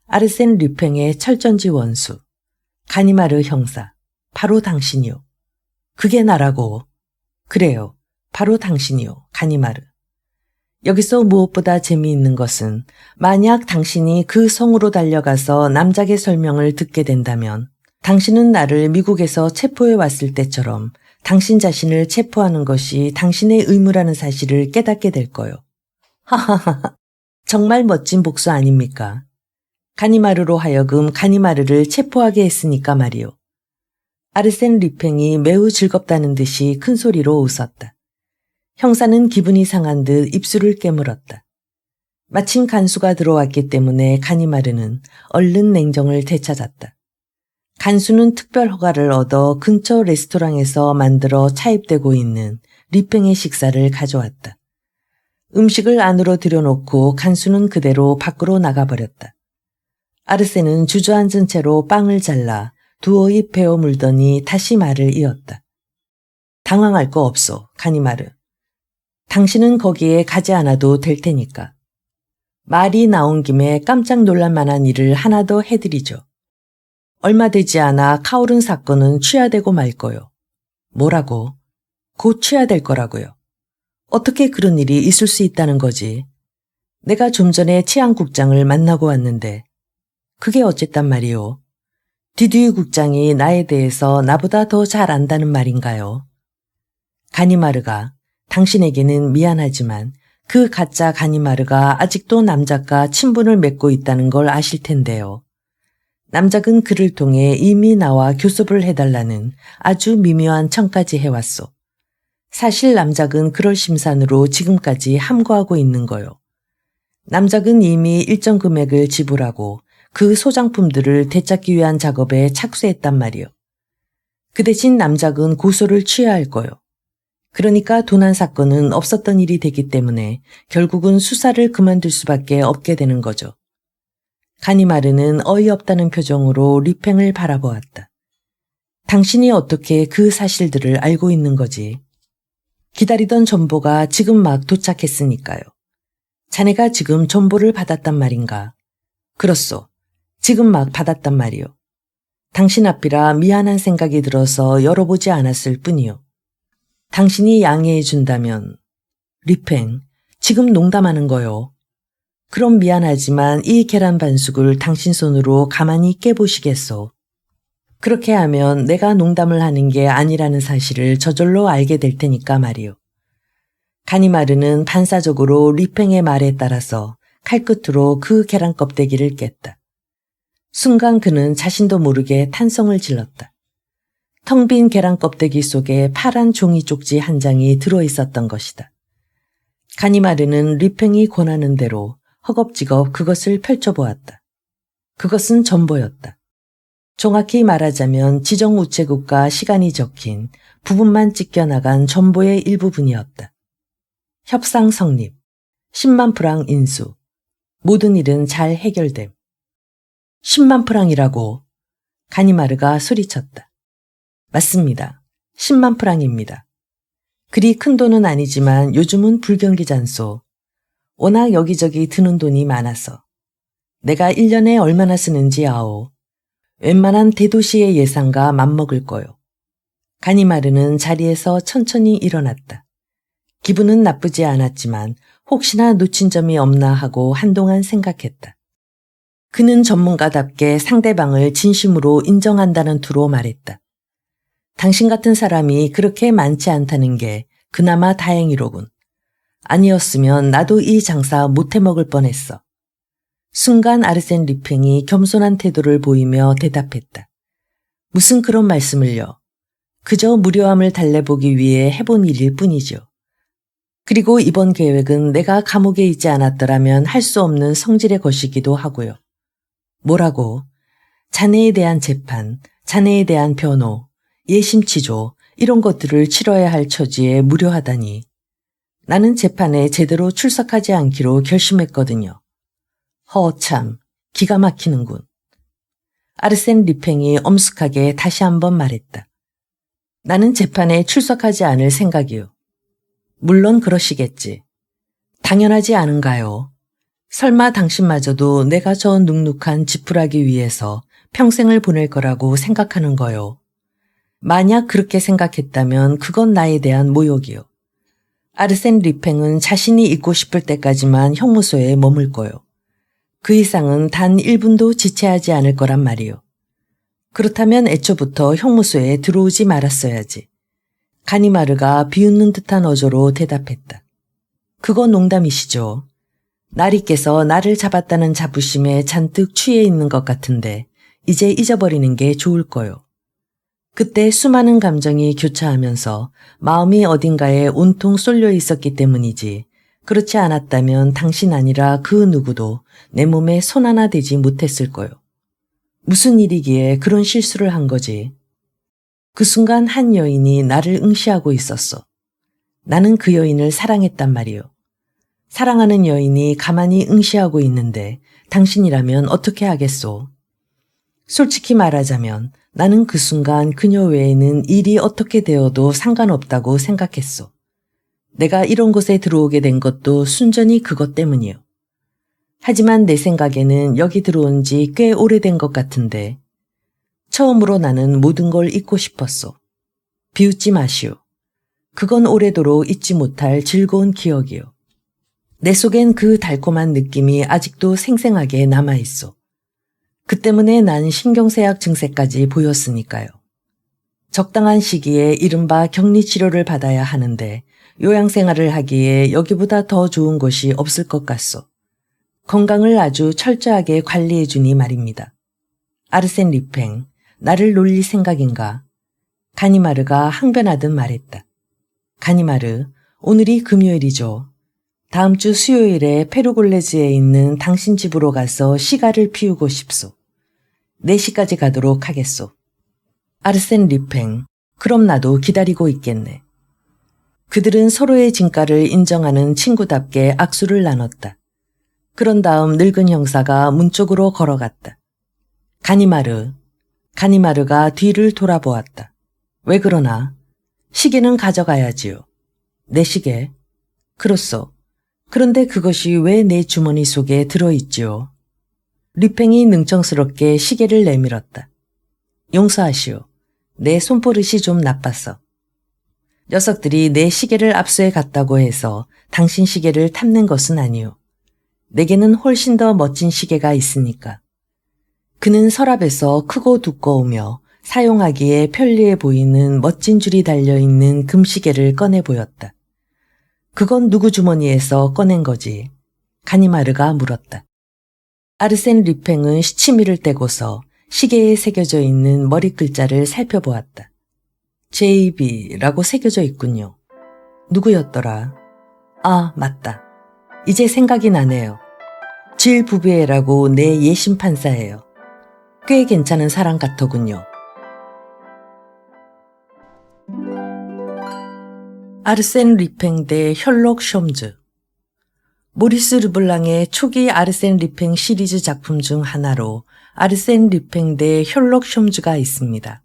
A: 아르센 류팽의 철전지 원수. 가니마르 형사. 바로 당신이요. 그게 나라고. 그래요. 바로 당신이요. 가니마르. 여기서 무엇보다 재미있는 것은 만약 당신이 그 성으로 달려가서 남작의 설명을 듣게 된다면 당신은 나를 미국에서 체포해 왔을 때처럼 당신 자신을 체포하는 것이 당신의 의무라는 사실을 깨닫게 될 거요. 하하하하. 정말 멋진 복수 아닙니까? 가니마르로 하여금 가니마르를 체포하게 했으니까 말이요. 아르센 류팽이 매우 즐겁다는 듯이 큰 소리로 웃었다. 형사는 기분이 상한 듯 입술을 깨물었다. 마침 간수가 들어왔기 때문에 가니마르는 얼른 냉정을 되찾았다. 간수는 특별 허가를 얻어 근처 레스토랑에서 만들어 차입되고 있는 류팽의 식사를 가져왔다. 음식을 안으로 들여놓고 간수는 그대로 밖으로 나가버렸다. 아르센은 주저앉은 채로 빵을 잘라 두어 입 베어 물더니 다시 말을 이었다. 당황할 거 없소, 가니마르. 당신은 거기에 가지 않아도 될 테니까. 말이 나온 김에 깜짝 놀랄 만한 일을 하나 더 해드리죠. 얼마 되지 않아 카오른 사건은 취하되고 말 거요. 뭐라고? 곧 취하될 거라고요. 어떻게 그런 일이 있을 수 있다는 거지? 내가 좀 전에 치안국장을 만나고 왔는데 그게 어쨌단 말이오? 디듀이 국장이 나에 대해서 나보다 더 잘 안다는 말인가요? 가니마르가 당신에게는 미안하지만 그 가짜 가니마르가 아직도 남작과 친분을 맺고 있다는 걸 아실 텐데요. 남작은 그를 통해 이미 나와 교섭을 해달라는 아주 미묘한 청까지 해왔소. 사실 남작은 그럴 심산으로 지금까지 함구하고 있는 거요. 남작은 이미 일정 금액을 지불하고 그 소장품들을 되찾기 위한 작업에 착수했단 말이요. 그 대신 남작은 고소를 취해야 할 거요. 그러니까 도난 사건은 없었던 일이 되기 때문에 결국은 수사를 그만둘 수밖에 없게 되는 거죠. 가니마르는 어이없다는 표정으로 류팽을 바라보았다. 당신이 어떻게 그 사실들을 알고 있는 거지? 기다리던 전보가 지금 막 도착했으니까요. 자네가 지금 전보를 받았단 말인가? 그렇소. 지금 막 받았단 말이요. 당신 앞이라 미안한 생각이 들어서 열어보지 않았을 뿐이요. 당신이 양해해 준다면 류팽, 지금 농담하는 거요. 그럼 미안하지만 이 계란 반숙을 당신 손으로 가만히 깨보시겠소. 그렇게 하면 내가 농담을 하는 게 아니라는 사실을 저절로 알게 될 테니까 말이요. 가니마르는 반사적으로 류팽의 말에 따라서 칼끝으로 그 계란 껍데기를 깼다. 순간 그는 자신도 모르게 탄성을 질렀다. 텅 빈 계란 껍데기 속에 파란 종이 쪽지 한 장이 들어있었던 것이다. 가니마르는 류팽이 권하는 대로 허겁지겁 그것을 펼쳐보았다. 그것은 전보였다. 정확히 말하자면 지정우체국과 시간이 적힌 부분만 찢겨나간 전보의 일부분이었다. 협상 성립, 10만 프랑 인수, 모든 일은 잘 해결됨. 10만 프랑이라고 가니마르가 소리쳤다. 맞습니다. 10만 프랑입니다. 그리 큰 돈은 아니지만 요즘은 불경기잖소. 워낙 여기저기 드는 돈이 많아서. 내가 1년에 얼마나 쓰는지 아오. 웬만한 대도시의 예산과 맞먹을 거요. 가니마르는 자리에서 천천히 일어났다. 기분은 나쁘지 않았지만 혹시나 놓친 점이 없나 하고 한동안 생각했다. 그는 전문가답게 상대방을 진심으로 인정한다는 투로 말했다. 당신 같은 사람이 그렇게 많지 않다는 게 그나마 다행이로군. 아니었으면 나도 이 장사 못해 먹을 뻔했어. 순간 아르센 류팽이 겸손한 태도를 보이며 대답했다. 무슨 그런 말씀을요. 그저 무료함을 달래보기 위해 해본 일일 뿐이죠. 그리고 이번 계획은 내가 감옥에 있지 않았더라면 할 수 없는 성질의 것이기도 하고요. 뭐라고? 자네에 대한 재판, 자네에 대한 변호, 예심 취조 이런 것들을 치러야 할 처지에 무료하다니. 나는 재판에 제대로 출석하지 않기로 결심했거든요. 허참, 기가 막히는군. 아르센 리팽이 엄숙하게 다시 한번 말했다. 나는 재판에 출석하지 않을 생각이요. 물론 그러시겠지. 당연하지 않은가요? 설마 당신마저도 내가 저 눅눅한 지푸라기 위해서 평생을 보낼 거라고 생각하는 거요. 만약 그렇게 생각했다면 그건 나에 대한 모욕이요. 아르센 리팽은 자신이 있고 싶을 때까지만 형무소에 머물 거요. 그 이상은 단 1분도 지체하지 않을 거란 말이요. 그렇다면 애초부터 형무소에 들어오지 말았어야지. 가니마르가 비웃는 듯한 어조로 대답했다. 그건 농담이시죠. 나리께서 나를 잡았다는 자부심에 잔뜩 취해 있는 것 같은데 이제 잊어버리는 게 좋을 거요. 그때 수많은 감정이 교차하면서 마음이 어딘가에 온통 쏠려 있었기 때문이지 그렇지 않았다면 당신 아니라 그 누구도 내 몸에 손 하나 대지 못했을 거요. 무슨 일이기에 그런 실수를 한 거지. 그 순간 한 여인이 나를 응시하고 있었어. 나는 그 여인을 사랑했단 말이요. 사랑하는 여인이 가만히 응시하고 있는데 당신이라면 어떻게 하겠소? 솔직히 말하자면 나는 그 순간 그녀 외에는 일이 어떻게 되어도 상관없다고 생각했소. 내가 이런 곳에 들어오게 된 것도 순전히 그것 때문이요. 하지만 내 생각에는 여기 들어온 지 꽤 오래된 것 같은데 처음으로 나는 모든 걸 잊고 싶었소. 비웃지 마시오. 그건 오래도록 잊지 못할 즐거운 기억이요. 내 속엔 그 달콤한 느낌이 아직도 생생하게 남아있소. 그 때문에 난 신경쇠약 증세까지 보였으니까요. 적당한 시기에 이른바 격리치료를 받아야 하는데 요양생활을 하기에 여기보다 더 좋은 곳이 없을 것 같소. 건강을 아주 철저하게 관리해주니 말입니다. 아르센 리팽, 나를 놀릴 생각인가? 가니마르가 항변하듯 말했다. 가니마르, 오늘이 금요일이죠. 다음 주 수요일에 페르골레즈에 있는 당신 집으로 가서 시가를 피우고 싶소. 4시까지 가도록 하겠소. 아르센 리팽, 그럼 나도 기다리고 있겠네. 그들은 서로의 진가를 인정하는 친구답게 악수를 나눴다. 그런 다음 늙은 형사가 문 쪽으로 걸어갔다. 가니마르가 뒤를 돌아보았다. 왜 그러나? 시계는 가져가야지요. 내 시계? 그렇소. 그런데 그것이 왜 내 주머니 속에 들어있지요? 리팽이 능청스럽게 시계를 내밀었다. 용서하시오. 내 손버릇이 좀 나빴어. 녀석들이 내 시계를 압수해 갔다고 해서 당신 시계를 탐낸 것은 아니오. 내게는 훨씬 더 멋진 시계가 있으니까. 그는 서랍에서 크고 두꺼우며 사용하기에 편리해 보이는 멋진 줄이 달려있는 금시계를 꺼내 보였다. 그건 누구 주머니에서 꺼낸 거지? 가니마르가 물었다. 아르센 리팽은 시치미를 떼고서 시계에 새겨져 있는 머리 글자를 살펴보았다. JB라고 새겨져 있군요. 누구였더라? 아, 맞다. 이제 생각이 나네요. 질 부비에라고 내 예심 판사예요. 꽤 괜찮은 사람 같더군요. 아르센 리팽 대 셜록 홈즈. 모리스 르블랑의 초기 아르센 리팽 시리즈 작품 중 하나로 아르센 리팽 대 셜록 홈즈가 있습니다.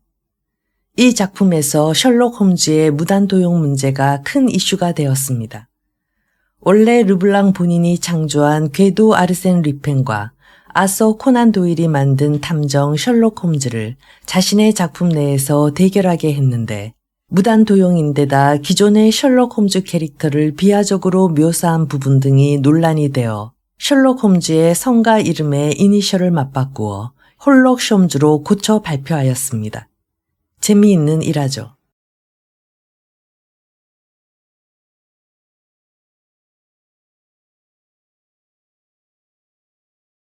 A: 이 작품에서 셜록 홈즈의 무단 도용 문제가 큰 이슈가 되었습니다. 원래 르블랑 본인이 창조한 궤도 아르센 리팽과 아서 코난 도일이 만든 탐정 셜록 홈즈를 자신의 작품 내에서 대결하게 했는데 무단 도용인데다 기존의 셜록 홈즈 캐릭터를 비하적으로 묘사한 부분 등이 논란이 되어 셜록 홈즈의 성과 이름의 이니셜을 맞바꾸어 홀록 홈즈로 고쳐 발표하였습니다. 재미있는 일화죠.